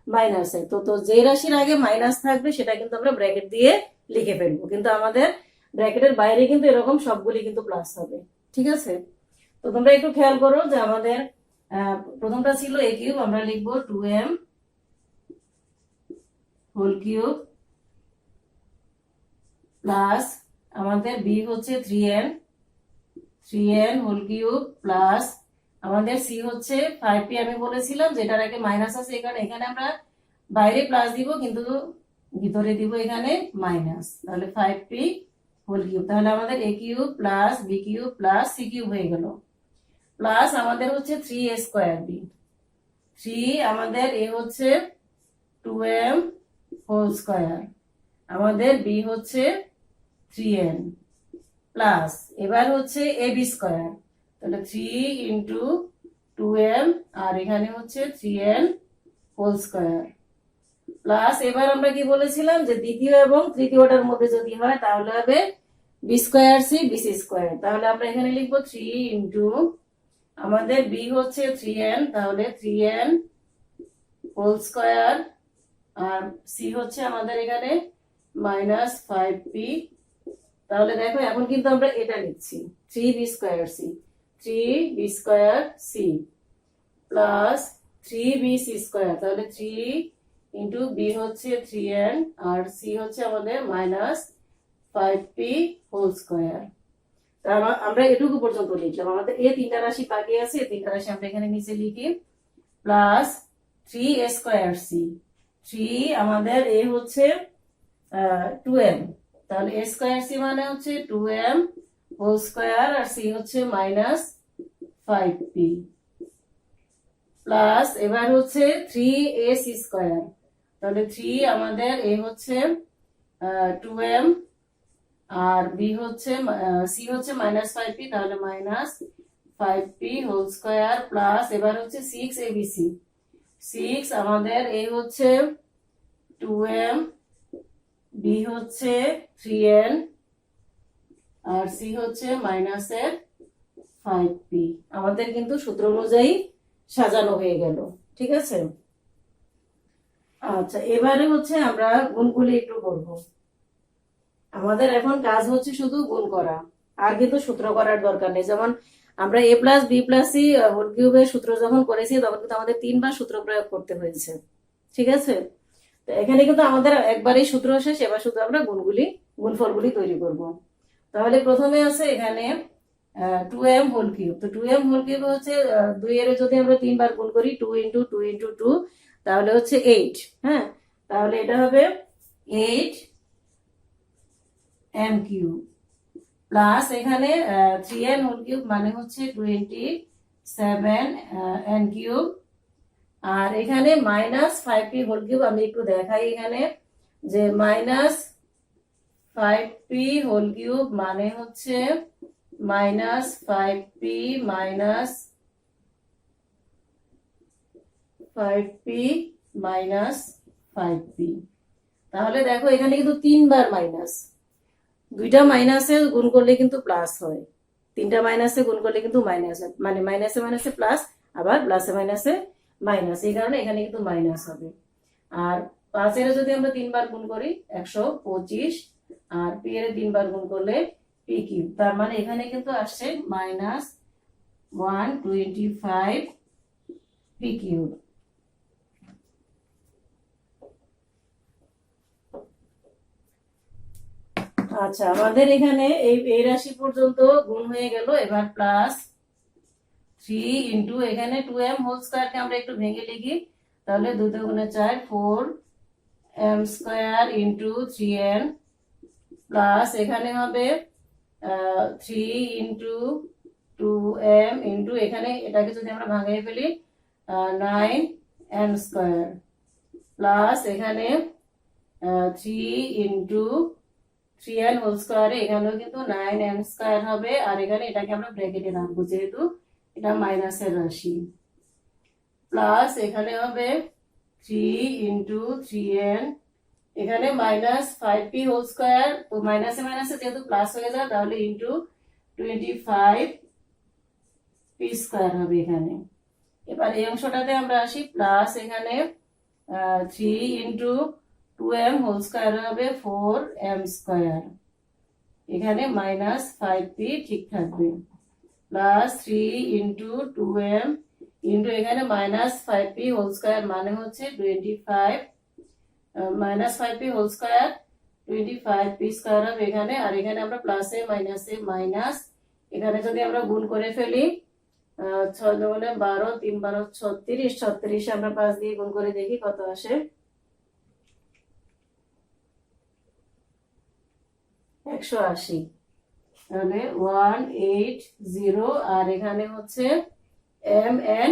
মাইনাসের। তো যে রাশির আগে মাইনাস থাকবে সেটা কিন্তু আমরা ব্র্যাকেট দিয়ে লিখে ফেলবো, কিন্তু আমাদের ব্র্যাকেটের বাইরে কিন্তু এরকম সবগুলি কিন্তু প্লাস হবে। ঠিক আছে, তো তোমরা একটু খেয়াল করো যে আমাদের প্রথমটা ছিল a কিউব, আমরা লিখবো 2m হোল কিউব প্লাস আমাদের b হচ্ছে 3n হোল কিউব প্লাস আমাদের c হচ্ছে 5p। আমি বলেছিলাম যেটার আগে মাইনাস আছে, এখানে আমরা বাইরে প্লাস দিব কিন্তু ভিতরে দিব এখানে মাইনাস, তাহলে 5p হোল কিউব। তাহলে আমাদের a cube plus b cube plus c cube হয়ে গেল, প্লাস আমাদের হচ্ছে 3a স্কয়ার b। 3 আমাদের a হচ্ছে 2m হোল স্কয়ার, আমাদের b হচ্ছে 3n প্লাস এবার হচ্ছে ab স্কয়ার, তাহলে 3 ইন্টু 2m আর এখানে হচ্ছে 3n হোল স্কয়ার প্লাস এবার আমরা কি বলেছিলাম যে দ্বিতীয় এবং তৃতীয়টার মধ্যে যদি হয় তাহলে হবে b square c bc square. তাহলে আমরা এখানে লিখবো 3 ইন্টু আমাদের b হচ্ছে 3n, তাহলে 3n হোল স্কয়ার আর c হচ্ছে আমাদের এখানে মাইনাস 5p। তাহলে দেখো এখন কিন্তু আমরা এটা লিখছি 3b square c, 3b square c plus 3bc square, তাহলে 3 ইন্টু b হচ্ছে 3n আর c হচ্ছে আমাদের মাইনাস 5p হোল স্কয়ার। আমরা এটুকু পর্যন্ত লিখলাম। আমাদের এই তিনটা রাশি বাকি আছে, এই তিনটা রাশি আমরা এখানে নিচে লিখি প্লাস 3a স্কয়ার c। 3 আমাদের a হচ্ছে 2m, তাহলে a স্কয়ার c মানে হচ্ছে 2m হোল স্কয়ার আর c হচ্ছে মাইনাস 5p প্লাস এবার হচ্ছে 3ac স্কয়ার, তাহলে 3 আমাদের a হচ্ছে 2m আর b হচ্ছে c হচ্ছে মাইনাস 5p, তাহলে minus 5p whole square plus এবার হচ্ছে 6abc। 6 আমাদের a হচ্ছে 2m, b হচ্ছে 3n আর c হচ্ছে মাইনাসের 5p। আমাদের কিন্তু সূত্র অনুযায়ী সাজানো হয়ে গেল। ঠিক আছে, আচ্ছা এবারে হচ্ছে আমরা গুণগুলি একটু করব। আমাদের এখন কাজ হচ্ছে শুধু গুণ করা, আর কিন্তু সূত্র করার দরকার নেই। যেমন আমরা a plus B plus C whole কিউবের সূত্র যখন করেছি তখন কিন্তু আমাদের 3 বার সূত্র প্রয়োগ করতে হয়েছে। ঠিক আছে, তো এখানে কিন্তু আমাদের একবারই সূত্র শেষ, এবার শুধু আমরা গুণফলগুলি তৈরি করব। তাহলে প্রথমে আছে এখানে 2m হোল কিউব। তো 2m হোল কিউব হচ্ছে 2 এর যদি আমরা 3 বার গুণ করি 2 ইন্টু 2 ইন্টু 2 তাহলে হচ্ছে 8। হ্যাঁ, তাহলে এটা হবে 8m কিউব প্লাস এখানে 3n হোল কিউব মানে হচ্ছে 27n কিউব আর এখানে মাইনাস 5p হোল কিউব। আমি একটু দেখাই এখানে যে মাইনাস 5p হোল কিউব মানে হচ্ছে minus 5p minus 5p minus 5p। তাহলে দেখো এখানে কিন্তু 3বার মাইনাস, দুইটা মাইনাসে গুণ করলে কিন্তু প্লাস হয়, তিনটা মাইনাসে গুণ করলে কিন্তু মাইনাস হয়, মানে মাইনাসে মাইনাসে প্লাস, আবার প্লাসে মাইনাসে মাইনাস, এই কারণে এখানে কিন্তু মাইনাস হবে। আর 5 এর যদি আমরা 3বার গুণ করি 125, আর পি এর 3বার গুণ করলে পি কিউব, তার মানে এখানে কিন্তু আসছে মাইনাস 125 পি কিউব। আচ্ছা, আমাদের এখানে এই রাশি পর্যন্ত গুণ হয়ে গেল। এবার প্লাস 3 ইন্টু এখানে 2m হোল স্কয়ারকে আমরা একটু ভেঙে লিখি, তাহলে 2 × 4 4m square into 3n plus এখানে হবে 3 ইন্টু 2m ইন্টু এখানে এটাকে যদি আমরা ভাঙিয়ে ফেলি 9n স্কয়ার প্লাস এখানে 3 ইন্টু 3n হোল স্কয়ারে এখানেও কিন্তু 9n স্কয়ার হবে, আর এখানে এটাকে আমরা ব্র্যাকেটে রাখবো যেহেতু এটা মাইনাসের রাশি, প্লাস এখানে হবে 3 ইন্টু 3n, এখানে মাইনাস 5p হোল স্কয়ার, তো মাইনাসে মাইনাসে যেহেতু প্লাস হয়ে যায় তাহলে ইন্টু 25p স্কয়ার হবে এখানে। এবার এই অংশটাতে আমরা আসি, প্লাস এখানে 3 ইন্টু 2m হোল স্কয়ার হবে 4m স্কয়ার, এখানে মাইনাস 5p ঠিক থাকবে, প্লাস 3 ইন্টু 2m ইন্টু এখানে মাইনাস 5p হোল স্কয়ার মানে হচ্ছে 25 minus 5p whole square 25p square হবে এখানে, আর এখানে আমরা প্লাসে মাইনাসে মাইনাস, এখানে যদি আমরা গুণ করে ফেলি 6 দুগুণে 12 3 12 36, 36 আমরা 5 দিয়ে গুণ করে দেখি কত আসে, 180, তাহলে 180, আর এখানে হচ্ছে এম এন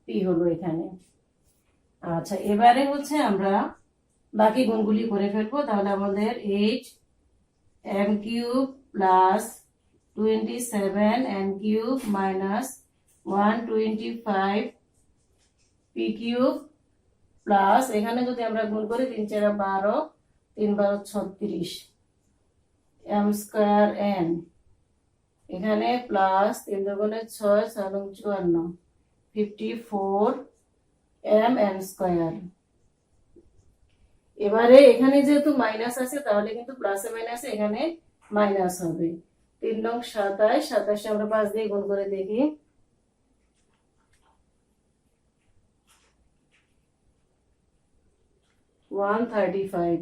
পি হলো এখানে। আচ্ছা, এবারে হচ্ছে আমরা বাকি গুণগুলি করে ফেলবো, তাহলে আমাদের 8m cube plus 27n cube minus 125 P cube plus এখানে যদি আমরা গুণ করি 3 × 4 12 3 × 36 m স্কয়ার n, এখানে প্লাস 3 দুগুণে 6 6 × 54 54 m n স্কয়ার। এবারে এখানে যেহেতু মাইনাস আছে তাহলে কিন্তু প্লাসে মাইনাসে এখানে মাইনাস হবে, 3 নং 27, 27 আমরা 5 দিয়ে গুণ করে দেখি, 135,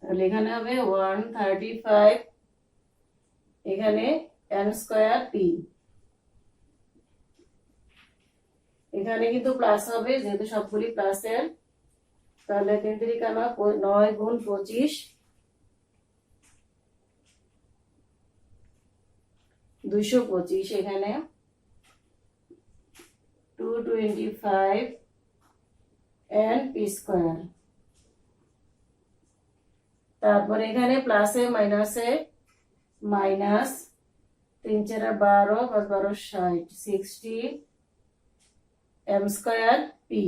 তাহলে এখানে হবে 135, এখানে n স্কয়ার পি, এখানে কিন্তু প্লাস হবে যেহেতু সবগুলি প্লাসের, তাহলে 3 × 9 × 25 225, এখানে 225 n পি স্কয়ার, তারপর এখানে প্লাসে মাইনাসে মাইনাস 3 × 4 12 5 12 60 60 m স্কয়ার পি,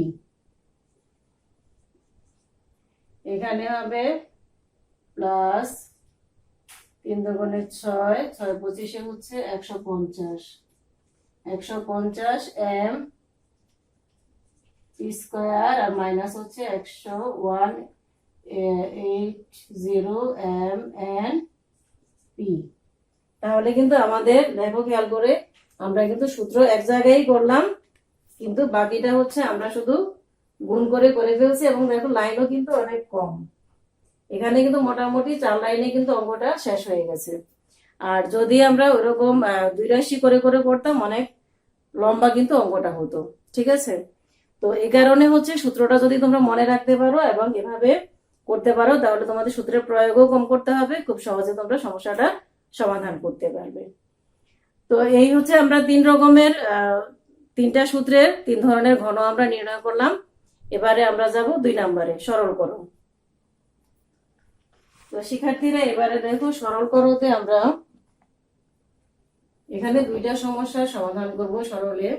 এখানে হবে প্লাস 3 দুগুণে 6 6 25 হচ্ছে 150 150 m পি স্কয়ার, আর মাইনাস হচ্ছে 180 m n পি। তাহলে কিন্তু আমাদের দেখো খেয়াল করে আমরা কিন্তু সূত্র এক জায়গায় করলাম, কিন্তু বাকিটা হচ্ছে আমরা শুধু গুণ করে করে ফেলছি, এবং দেখো লাইনও কিন্তু অনেক কম, এখানে কিন্তু মোটামুটি 4 লাইনে কিন্তু অঙ্কটা শেষ হয়ে গেছে। আর যদি আমরা ওইরকম 2 রাশি করে করে করতাম অনেক লম্বা কিন্তু অঙ্কটা হতো, ঠিক আছে। তো এই কারণে হচ্ছে সূত্রটা যদি তোমরা মনে রাখতে পারো এবং এভাবে করতে পারো তাহলে তোমাদের সূত্রের প্রয়োগও কম করতে হবে, খুব সহজে তোমরা সমস্যাটা সমাধান করতে পারবে। তো এই হচ্ছে আমরা 3 রকমের 3টা সূত্রের 3 ধরনের ঘন আমরা নির্ণয় করলাম। এবারে আমরা যাব 2 নম্বরে, সরলকরণ। তো শিক্ষার্থীরা এবারে দেখো সরল করতে আমরা এখানে দুইটা সমস্যার সমাধান করব সরলে।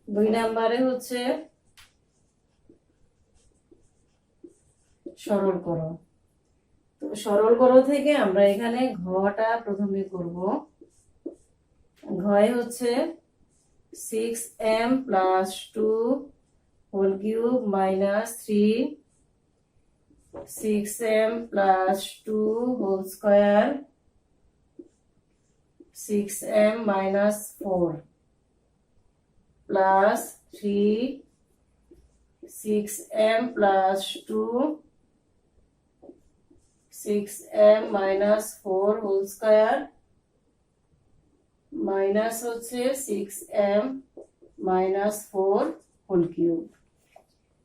দুই নম্বরে হচ্ছে সরল করো। তো সরল করো থেকে আমরা এখানে ঘটা প্রথমে করব। ঘয়ে হচ্ছে 6m plus 2 whole cube minus 3 6m plus 2 whole square 6m minus 4 plus 3 6m plus 2 6m minus 4 whole square minus হচ্ছে 6m মাইনাস 4 হোল কিউব।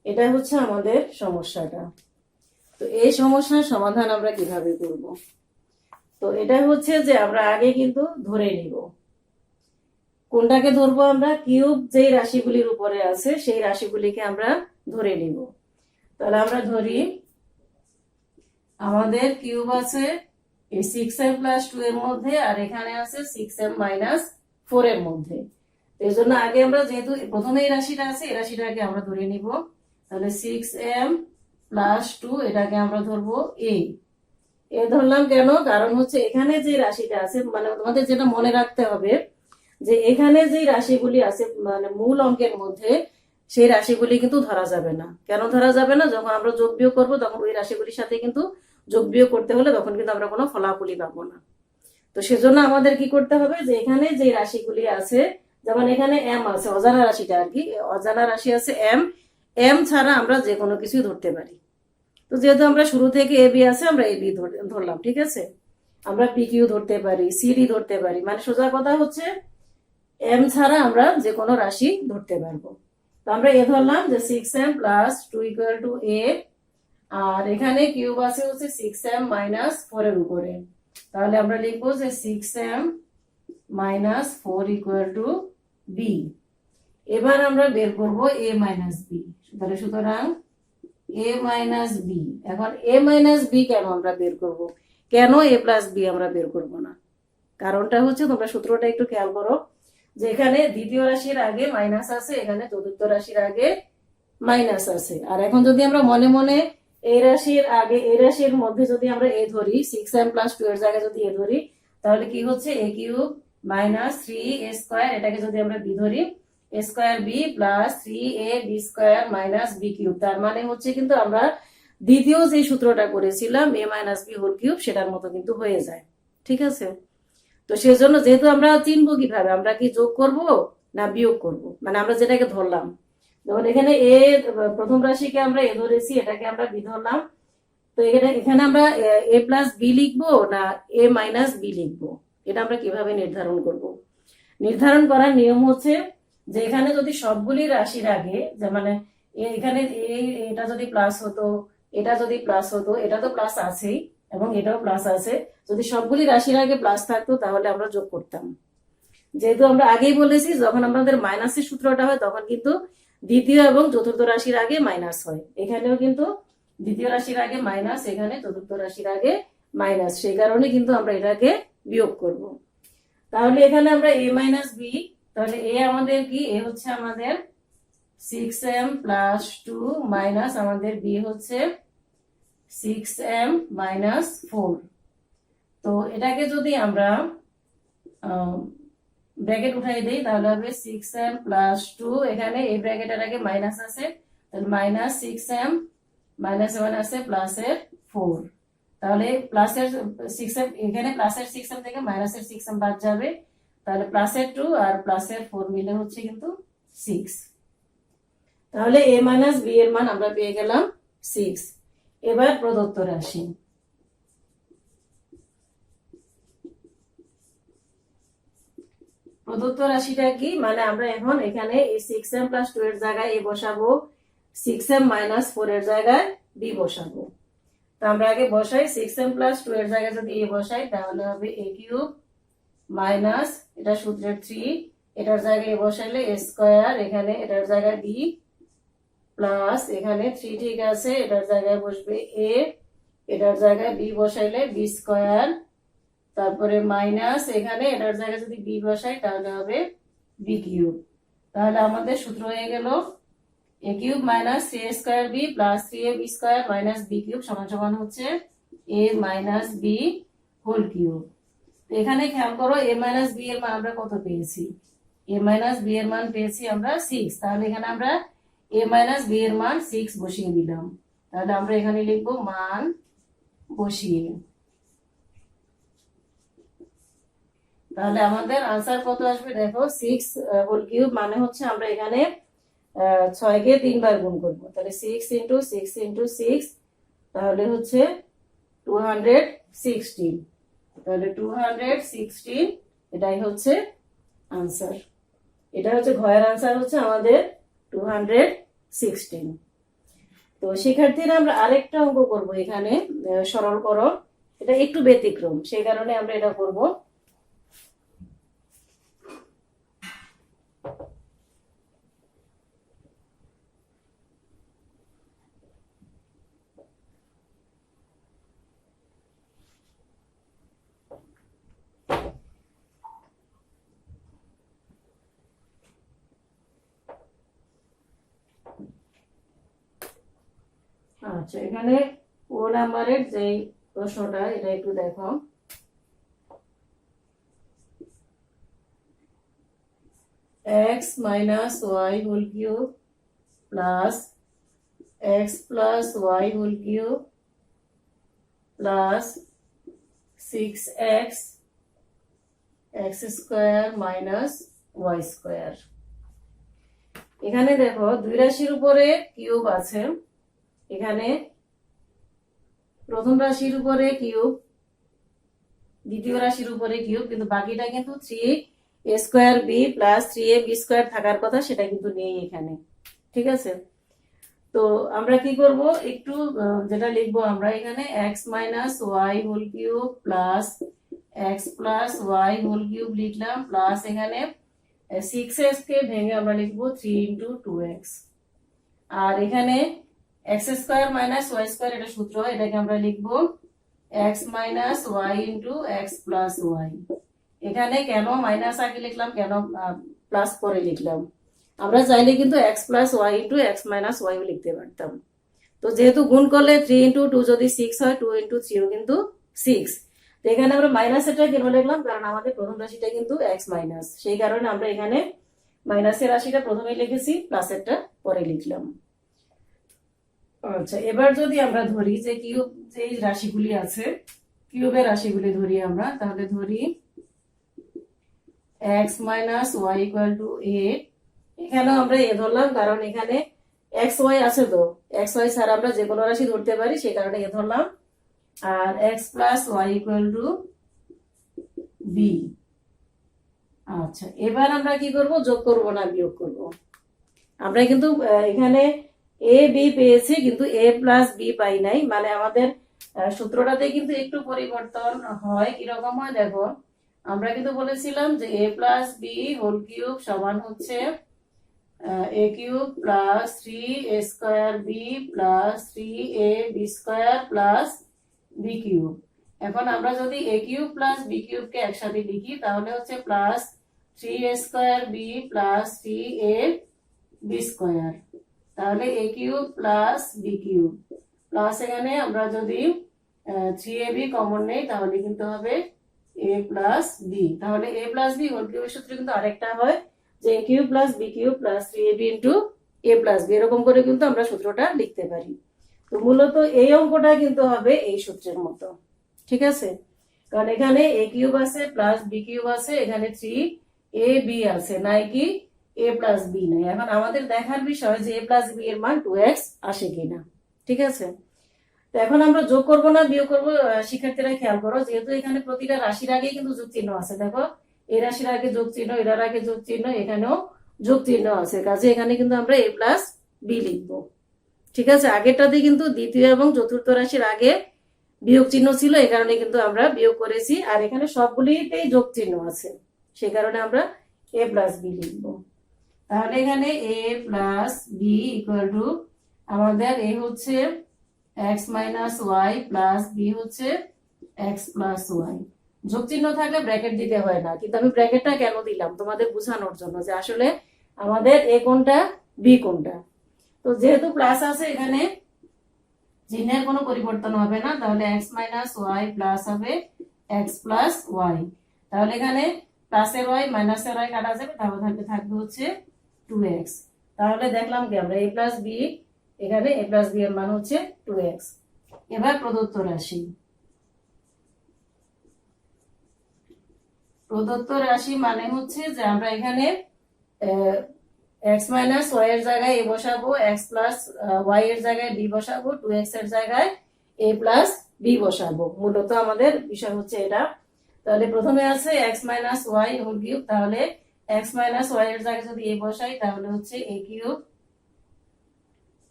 এটা হচ্ছে আমাদের সমস্যাটা। তো এই সমস্যার সমাধান আমরা কিভাবে করব? তো এটা হচ্ছে যে আমরা আগে কিন্তু ধরে নিব। কোনটাকে ধরবো আমরা? কিউব যেই রাশিগুলির উপরে আছে সেই রাশিগুলিকে আমরা ধরে নিব। তাহলে আমরা ধরি আমাদের কিউব আছে এই 6m প্লাস 2 এর মধ্যে, আর এখানে আছে 6m মাইনাস 4 এর মধ্যে। এই জন্য আগে আমরা যেহেতু প্রথমে এই রাশিটা আছে এই রাশিটাকে আমরা ধরে নিব। তাহলে 6m প্লাস 2 এটাকে আমরা ধরবো এ ধরলাম কেন? কারণ হচ্ছে এখানে যে রাশিটা আছে মানে তোমাদের যেটা মনে রাখতে হবে যে এখানে যে রাশিগুলি আছে মানে মূল অঙ্কের মধ্যে সেই রাশিগুলি কিন্তু ধরা যাবে না। কেন ধরা যাবে না? যখন আমরা যোগ বিয়োগ করবো তখন ওই রাশিগুলির সাথে কিন্তু যোগ বিয়োগ করতে হলে তখন কিন্তু আমরা কোনো ফলাফলই পাবো না। তো সেজন্য আমাদের কি করতে হবে যে এখানে যে রাশিগুলি আছে, যেমন এখানে m আছে, অজানা রাশিটা আর কি, অজানা রাশি আছে m ছাড়া আমরা যে কোনো কিছুই ধরতে পারি। তো যেহেতু আমরা শুরু থেকে এ বি আছে আমরা এ বি ধরলাম, ঠিক আছে। আমরা পি কিউ ধরতে পারি, সি ডি ধরতে পারি, মানে সোজা কথা হচ্ছে m ছাড়া আমরা যে কোনো রাশি ধরতে পারবো। তো আমরা এ ধরলাম যে 6m প্লাস 2 ইকুয়াল টু এ, আর এখানে কিউব আছে হচ্ছে 6m মাইনাস 4 এর উপরে। তাহলে আমরা লিখবো যে 6m minus 4 equal to B. এবার আমরা বের করবো a মাইনাস বি। তাহলে সুতরাং a মাইনাস বি। এখন a মাইনাস বি কেন আমরা বের করব? কেন a প্লাস বি আমরা বের করব না? কারণটা হচ্ছে তোমরা সূত্রটা একটু খেয়াল করো যে এখানে দ্বিতীয় রাশির আগে মাইনাস আছে, এখানে চতুর্থ রাশির আগে মাইনাস আছে। আর এখন যদি আমরা মনে মনে এই রাশির আগে এই রাশির মধ্যে যদি আমরা এ ধরি 6m প্লাস 2 এর জায়গায় যদি এ ধরি তাহলে কি হচ্ছে a cube minus 3a square, এটাকে যদি আমরা বি ধরি a square B plus 3ab square minus B cube. তার মানে হচ্ছে কিন্তু আমরা দ্বিতীয় যে সূত্রটা করেছিলাম a minus B whole cube সেটার মতো কিন্তু হয়ে যায়, ঠিক আছে। তো সেজন্য যেহেতু আমরা চিনবো কিভাবে, আমরা কি যোগ করব না বিয়োগ করব, মানে আমরা যেটাকে ধরলাম, যেমন এখানে এ প্রথম রাশিকে আমরা এ ধরেছি, এটাকে আমরা বি ধরলাম। তো এখানে আমরা এ প্লাস বি লিখবো না এ মাইনাস বি লিখবো, এটা আমরা কিভাবে নির্ধারণ করব? নির্ধারণ করার নিয়ম হচ্ছে যে এখানে যদি সবগুলি রাশির আগে যে মানে এখানে এটা যদি প্লাস হতো, এটা যদি প্লাস হতো, এটা তো প্লাস আছেই এবং এটাও প্লাস আছে, যদি সবগুলি রাশির আগে প্লাস থাকতো তাহলে আমরা যোগ করতাম। যেহেতু আমরা আগেই বলেছি যখন আমাদের মাইনাসের সূত্রটা হয় তখন কিন্তু দ্বিতীয় এবং চতুর্থ রাশির আগে মাইনাস হয়। এখানেও কিন্তু দ্বিতীয় রাশির আগে মাইনাস, এখানে চতুর্থ রাশির আগে মাইনাস, সেই কারণে কিন্তু আমরা এটাকে বিয়োগ করব। তাহলে এখানে আমরা a মাইনাস বি, তাহলে এ আমাদের কি? এ হচ্ছে আমাদের 6m প্লাস 2 মাইনাস আমাদের বি হচ্ছে 6m মাইনাস 4। তো এটাকে যদি আমরা ব্র্যাকেট উঠাই দেই তাহলে হবে 6m প্লাস 2, এখানে এই ব্র্যাকেটের আগে মাইনাস আছে তাহলে মাইনাস 6m মাইনাস 1 আছে প্লাসের 4। তাহলে প্লাসের 6m, এখানে প্লাসের 6m থেকে মাইনাসের 6m বাদ যাবে, তাহলে প্লাসের 2 আর প্লাসের 4 মিলে হচ্ছে কিন্তু 6। তাহলে a মাইনাস বি এর মান আমরা পেয়ে গেলাম 6। এবার প্রদত্ত রাশি, প্রদত্ত রাশিটা কি? মানে আমরা এখন এখানে এই 6m প্লাস 2 এর জায়গায় এ বসাবো, 6m মাইনাস 4 এর জায়গায় বি বসাবো। তো আমরা আগে বসাই 6m + 2 এর জায়গায় যদি a বসাই তাহলে হবে a³ মাইনাস এটা সূত্রের 3, এটার জায়গায় a বসাইলে a², এখানে এটার জায়গায় b প্লাস এখানে 3 ঠিক আছে, এটার জায়গায় বসবে a, এটার জায়গায় b বসাইলে b², তারপরে মাইনাস এখানে এটার জায়গায় যদি b বসাই তাহলে হবে b³। তাহলে আমাদের সূত্র হয়ে গেল a³ minus 3a² b plus 3ab² minus b³ সমান সমান হচ্ছে a minus b whole cube. এখানে খেয়াল করো a মাইনাস b এর মান আমরা কত পেয়েছি, a মাইনাস b এর মান পেয়েছি আমরা 6। তাহলে এখানে আমরা a মাইনাস b এর মান 6 বসিয়ে দিলাম। তাহলে আমরা এখানে লিখবো মান বসিয়ে। তাহলে আমাদের আনসার কত আসবে দেখো, 6 হোল কিউব মানে হচ্ছে আমরা এখানে 6 কে 3 বার গুণ করব। তাহলে 6 × 6 × 6 তাহলে হচ্ছে 216। তাহলে 216 এটাই হচ্ছে আনসার। এটা হচ্ছে ঘয়ের আনসার হচ্ছে আমাদের 216। তো শিক্ষার্থীরা আমরা আরেকটা অঙ্ক করব এখানে সরল করো, এটা একটু ব্যতিক্রম, সেই কারণে আমরা এটা করব। আচ্ছা, এখানে ও নাম্বারের যে প্রশ্নটা এটা একটু দেখো। x minus Y whole cube plus x plus Y whole cube plus 6x x² minus y²। এখানে দেখো দুই রাশির উপরে কিউব আছে, এখানে প্রথম রাশির উপরে কিউব, দ্বিতীয় রাশির উপরে কিউব, কিন্তু বাকিটা কিন্তু 3a² b প্লাস 3ab² থাকার কথা, সেটা কিন্তু নেই এখানে। ঠিক আছে, তো আমরা কি করব, একটু যেটা লিখবো আমরা এখানে x minus Y whole cube plus x plus Y whole cube লিখলাম, প্লাস এখানে 6x কে ভেঙে আমরা লিখবো 3 × 2x, আর এখানে x² মাইনাস y² এটা সূত্র, এটাকে আমরা লিখবো x minus Y into x plus Y. এখানে কেন মাইনাস আগে লিখলাম, কেন প্লাস পরে লিখলাম, আমরা চাইলে কিন্তু x plus Y into x minus ওয়াইও লিখতে পারতাম। তো যেহেতু গুণ করলে 3 × 2 যদি 6 হয়, 2 × 3 ও কিন্তু 6। তো এখানে আমরা মাইনাস এটা কেন লিখলাম, কারণ আমাদের প্রথম রাশিটা কিন্তু x মাইনাস, সেই কারণে আমরা এখানে মাইনাসের রাশিটা প্রথমে লিখেছি, প্লাসেরটা পরে লিখলাম। আচ্ছা, এবার যদি আমরা ধরি যে কিউব যে রাশিগুলি আছে, কিউবের রাশিগুলি ধরি আমরা, তাহলে ধরি x minus Y equal to a। এখানেও আমরা a ধরলাম, কারণ এখানে x y আছে, তো x y ছাড়া আমরা যে কোনো রাশি ধরতে পারি, সেই কারণে a ধরলাম। আর x plus Y equal to b। আচ্ছা, এবার আমরা কি করব, যোগ করব না বিয়োগ করব। আমরা কিন্তু এখানে a b পেয়েছি, কিন্তু a প্লাস b পাই নাই, মানে আমাদের সূত্রটাতে কিন্তু একটু পরিবর্তন হয়। কিরকম হয় দেখো, আমরা কিন্তু বলেছিলাম যে a plus b whole cube সমান হচ্ছে a³ plus 3a² b plus 3ab² plus b³ এখন আমরা যদি a³ প্লাস b³ কে একসাথে লিখি তাহলে হচ্ছে plus 3a² b plus 3ab²। তাহলে a³ প্লাস b³ প্লাস এখানে আমরা যদি 3ab কমন নেই তাহলে কিন্তু হবে a প্লাস b। তাহলে a প্লাস b হোল কিউবের সূত্র কিন্তু আরেকটা হয় যে a³ plus b³ plus 3ab into a plus b, এরকম করে কিন্তু আমরা সূত্রটা লিখতে পারি। তো মূলত এই অঙ্কটা কিন্তু হবে এই সূত্রের মতো। ঠিক আছে, কারণ এখানে a³ আছে প্লাস b³ আছে, এখানে 3ab আছে, নাই কি a প্লাস b নাই। এখন আমাদের দেখার বিষয় যে a প্লাস b এর মান 2x আসে কিনা। ঠিক আছে, তো এখন আমরা যোগ করব না বিয়োগ করব, শিক্ষার্থীরা খেয়াল করো, যেহেতু এখানে প্রতিটা রাশির আগে কিন্তু যোগ চিহ্ন আছে, দেখো এই রাশির আগে যোগ চিহ্ন, এটার আগে যোগ চিহ্ন, এখানেও যোগ চিহ্ন আছে, কাজে এখানে কিন্তু আমরা a প্লাস b লিখবো। ঠিক আছে, আগেরটাতে কিন্তু দ্বিতীয় এবং চতুর্থ রাশির আগে বিয়োগ চিহ্ন ছিল, এই কারণে কিন্তু আমরা বিয়োগ করেছি। আর এখানে সবগুলিতেই যোগ চিহ্ন আছে, সেই কারণে আমরা a প্লাস বি লিখবো। তাহলে এখানে a plus B equal to আমাদের a হচ্ছে x minus Y plus B হচ্ছে x প্লাস ওয়াই। যোগ চিহ্ন থাকলে ব্র্যাকেট দিতে হয় না, কিন্তু আমি ব্র্যাকেটটা কেন দিলাম তোমাদের বোঝানোর জন্য যে আসলে আমাদের a কোনটা বি কোনটা। তো যেহেতু প্লাস আছে এখানে চিহ্নের কোনো পরিবর্তন হবে না, তাহলে x মাইনাস ওয়াই প্লাস হবে x প্লাস ওয়াই। তাহলে এখানে প্লাসের ওয়াই মাইনাসের ওয়াই কাটা যাবে, তাহলে থাকবে হচ্ছে 2x। তাহলে দেখলাম কি আমরা a প্লাস বি, এখানে a প্লাস বি এর মান হচ্ছে 2x। এবার প্রদত্ত রাশি, প্রদত্ত রাশি মানে হচ্ছে যে আমরা এখানে x মাইনাস ওয়াই এর জায়গায় a বসাবো, x প্লাস ওয়াই এর জায়গায় b বসাবো, 2x এর জায়গায় a প্লাস b বসাবো। মূলত আমাদের বিষয় হচ্ছে এটা। তাহলে প্রথমে আছে x minus Y whole cube, তাহলে x মাইনাস ওয়াই এর জায়গায় যদি a বসাই তাহলে হচ্ছে a cube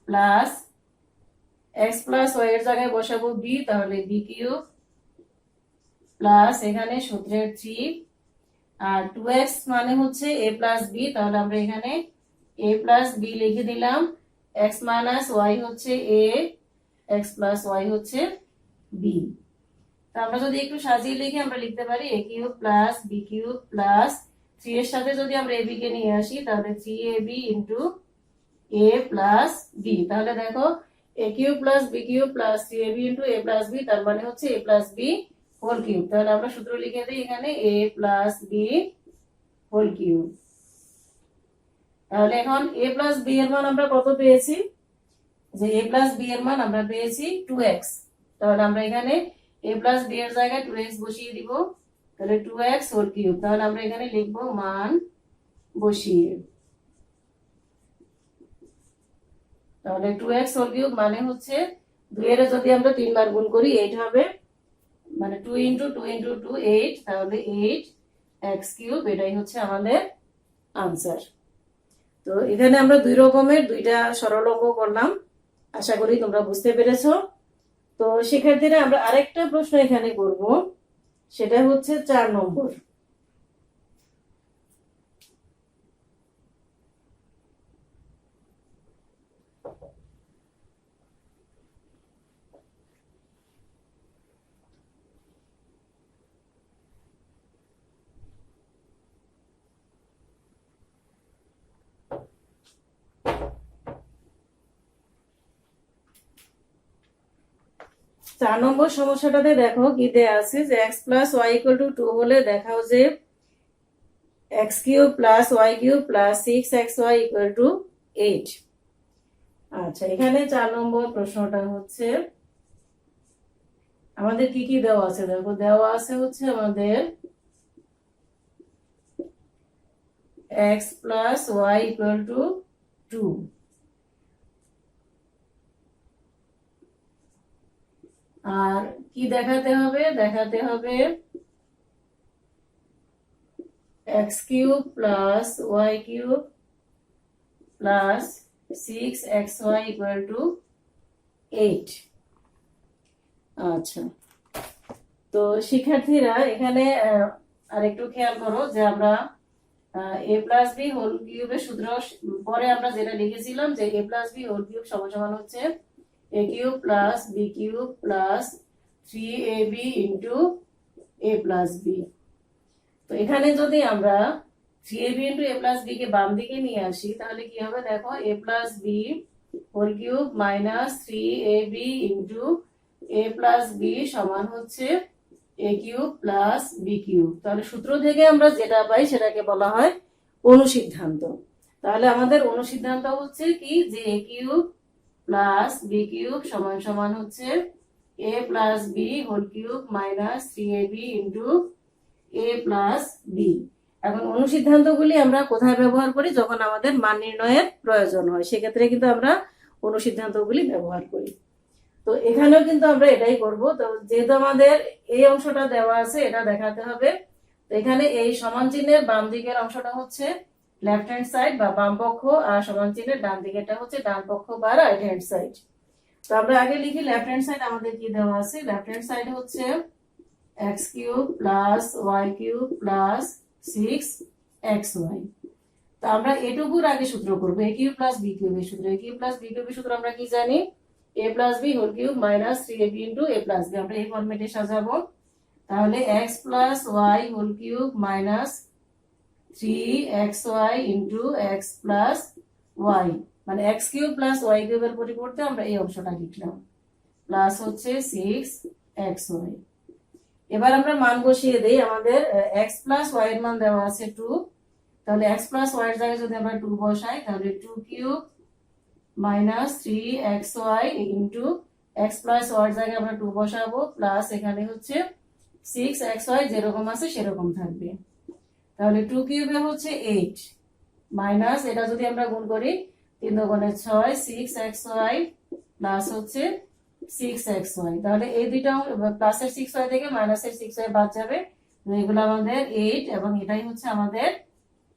plus x plus Y এর জায়গায় বসাবো b, তাহলে b কিউব প্লাস এখানে সূত্রের 3 আর 2x মানে হচ্ছে a প্লাস b, তাহলে আমরা এখানে a প্লাস b লিখে দিলাম। x মাইনাস ওয়াই হচ্ছে a, x প্লাস ওয়াই হচ্ছে b। তো আমরা যদি একটু সাজিয়ে লিখি আমরা লিখতে পারি a cube plus b cube plus 3 এর সাথে যদি আমরা ab কে নিয়ে আসি তাহলে 3ab into a plus b। তাহলে দেখো a cube plus b cube plus 3ab into a plus b, তার মানে হচ্ছে a plus b whole cube. তাহলে আমরা সূত্র লিখে দিই এখানে a plus b whole cube. তাহলে এখন a প্লাস b এর মান আমরা কত পেয়েছি, যে a প্লাস b এর মান আমরা পেয়েছি 2x। তাহলে আমরা এখানে a প্লাস b এর জায়গায় 2x বসিয়ে দিব, তাহলে 2x হোল কিউব। তাহলে আমরা এখানে লিখবো মান বসিয়ে, তাহলে 2x হোল কিউব মানে হচ্ছে 2 এর যদি আমরা 3 বার গুণ করি 8 হবে, মানে 2 ইন্টু 2 ইন্টু 2 8, তাহলে 8x কিউব। এটাই হচ্ছে আমাদের আনসার। তো এখানে আমরা দুই রকমের দুইটা সরল অঙ্ক করলাম, আশা করি তোমরা বুঝতে পেরেছো। তো শিক্ষার্থীরা আমরা আরেকটা প্রশ্ন এখানে করব, সেটা হচ্ছে 4 নম্বর। চার নম্বর সমস্যাটাতে দেখো কি দেয়া আছে যে x plus Y equal to 2 হলে দেখাও যে x cube plus Y cube plus 6xy equal to 8। আচ্ছা, এখানে 4 নম্বর প্রশ্নটা হচ্ছে আমাদের কি কি দেওয়া আছে দেখো, দেওয়া আছে হচ্ছে আমাদের x plus Y equal to 2, আর কি দেখাতে হবে, দেখাতে হবে x cube plus Y cube plus 6xy equal to 8। আচ্ছা, তো শিক্ষার্থীরা এখানে আরেকটু খেয়াল করো যে আমরা a প্লাস বি হোল কিউবের সূত্র পরে আমরা যেটা লিখেছিলাম যে a plus B whole cube সমান হচ্ছে a cube plus B cube plus 3ab into a plus B. তো এখানে যদি আমরা 3ab into a plus B কে বাম দিকে নিয়ে আসি তাহলে কি হবে দেখো, a plus B whole cube minus 3ab into a plus B সমান হচ্ছে a cube plus B cube. তাহলে সূত্র থেকে আমরা যেটা পাই সেটাকে বলা হয় অনুসিদ্ধান্ত। তাহলে আমাদের অনুসিদ্ধান্ত হচ্ছে কি যে a cube plus B cube সমান সমান হচ্ছে a plus B whole cube minus 3ab into a plus B. এখন অনুসিদ্ধান্তগুলি আমরা কোথায় ব্যবহার করি, যখন আমাদের মান নির্ণয়ের প্রয়োজন হয় সেক্ষেত্রে কিন্তু আমরা অনুসিদ্ধান্তগুলি ব্যবহার করি। তো এখানেও কিন্তু আমরা এটাই করব। তো যেহেতু আমাদের এই অংশটা দেওয়া আছে এটা দেখাতে হবে, তো এখানে এই সমান চিহ্নের বাম দিকের অংশটা হচ্ছে লেফট হ্যান্ড সাইড বা বাম পক্ষ, আর সমান চিহ্নের ডান দিকেটা হচ্ছে ডান পক্ষ বা রাইট হ্যান্ড সাইড। তো আমরা আগে লিখি লেফট হ্যান্ড সাইড আমাদের কি দেওয়া আছে। লেফট হ্যান্ড সাইড হচ্ছে X cube plus Y cube plus 6xy। তো আমরা এটুকুর আগে সূত্র করবো, এ কিউব প্লাস বি কিউবের সূত্র। এ কিউব প্লাস বি কিউবের সূত্র আমরা কি জানি, A plus B whole cube minus 3ab into A plus B. আমরা এই ফরম্যাটে সাজাবো। তাহলে X plus Y whole cube minus 3xy into X plus Y, মানে এক্স কিউব প্লাস ওয়াই কিউবের পরিবর্তে আমরা এই অংশটা লিখলাম, প্লাস হচ্ছে 6xy। এবার আমরা মান বসিয়ে দেই। আমাদের এক্স প্লাস ওয়াই এর মান দেওয়া আছে 2, তাহলে এক্স প্লাস ওয়াই এর জায়গায় যদি আমরা 2 বসাই, তাহলে 2 cube minus 3xy into X plus Y এর জায়গায় আমরা 2 বসাবো, প্লাস এখানে হচ্ছে 6xy যেরকম আছে সেরকম থাকবে। তাহলে 2 কিউবে হচ্ছে 8 মাইনাস, এটা যদি আমরা গুণ করি 3 দুগুণে 6, 6xy প্লাস হচ্ছে 6xy। তাহলে এই দুইটা প্লাসের 6y থেকে মাইনাসের 6y বাদ যাবে, এগুলো আমাদের 8 এবং এটাই হচ্ছে আমাদের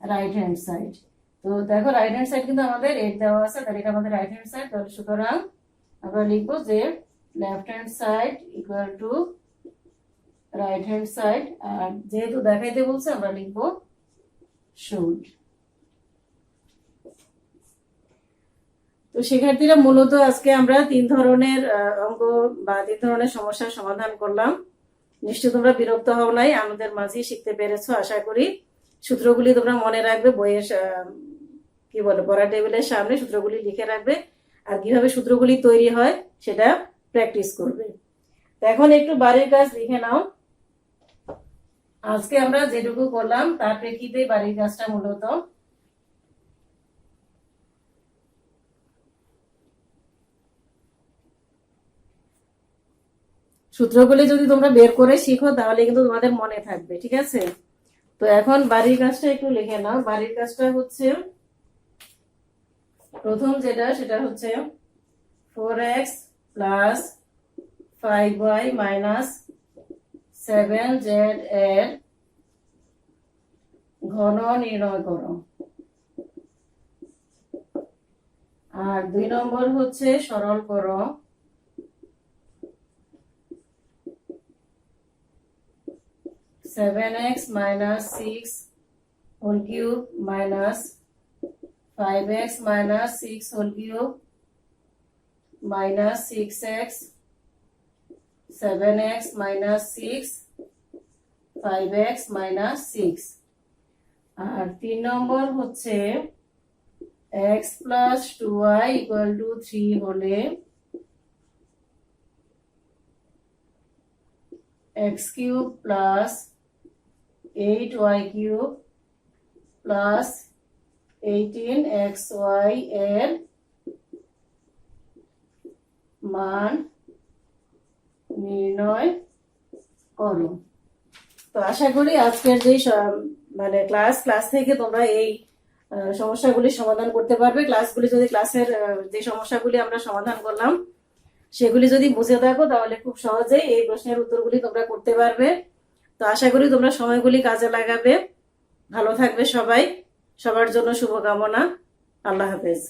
রাইট হ্যান্ড সাইড। তো দেখো রাইট হ্যান্ড সাইড কিন্তু আমাদের 8 দেওয়া আছে, তাহলে এটা আমাদের রাইট হ্যান্ড সাইড। তাহলে সুতরাং আমরা লিখবো যে left hand side equal to right hand side, আর যেহেতু দেখাইতে বলছে আমরা লিখবো শুড। তো শিক্ষার্থীরা মূলত আজকে আমরা 3 ধরনের অঙ্ক বা 3 ধরনের সমস্যার সমাধান করলাম। নিশ্চয় তোমরা বিরক্ত হও নাই, আমাদের মাঝেই শিখতে পেরেছো আশা করি। সূত্রগুলি তোমরা মনে রাখবে, বইয়ের কি বলে পড়া টেবিলের সামনে সূত্রগুলি লিখে রাখবে, আর কিভাবে সূত্রগুলি তৈরি হয় সেটা প্র্যাকটিস করবে। তো এখন একটু বাড়ির কাজ লিখে নাও। আজকে আমরা যেটুকু করলাম তার প্রেক্ষিতে বাড়ির কাজটা মূলত। সূত্রগুলি যদি তোমরা বের করে শিখো তাহলে কিন্তু তোমাদের মনে থাকবে, ঠিক আছে? তো এখন বাড়ির কাজটা একটু লিখে নাও। বাড়ির কাজটা হচ্ছে প্রথম যেটা, সেটা হচ্ছে 4x plus 5y minus 7z এর ঘন নির্ণয় করো। আর 2 নম্বর হচ্ছে সরল করো। Seven X minus 6 whole cube minus 5x minus 6 whole cube minus 6x, 7x minus 6, 5x minus 6। আর 3 নম্বর হচ্ছে x plus 2y equal to 3 হলে x cube plus 8y cube plus 18xy এর মান নির্ণয় করো। তো আশা করি আজকের যে মানে ক্লাস থেকে তোমরা এই সমস্যাগুলি সমাধান করতে পারবে। ক্লাসের যে সমস্যাগুলি আমরা সমাধান করলাম সেগুলি যদি বুঝে থাকো তাহলে খুব সহজেই এই প্রশ্নের উত্তরগুলি তোমরা করতে পারবে। তো আশা করি তোমরা সময়গুলি কাজে লাগাবে। ভালো থাকবে সবাই, সবার জন্য শুভকামনা। আল্লাহ হাফেজ।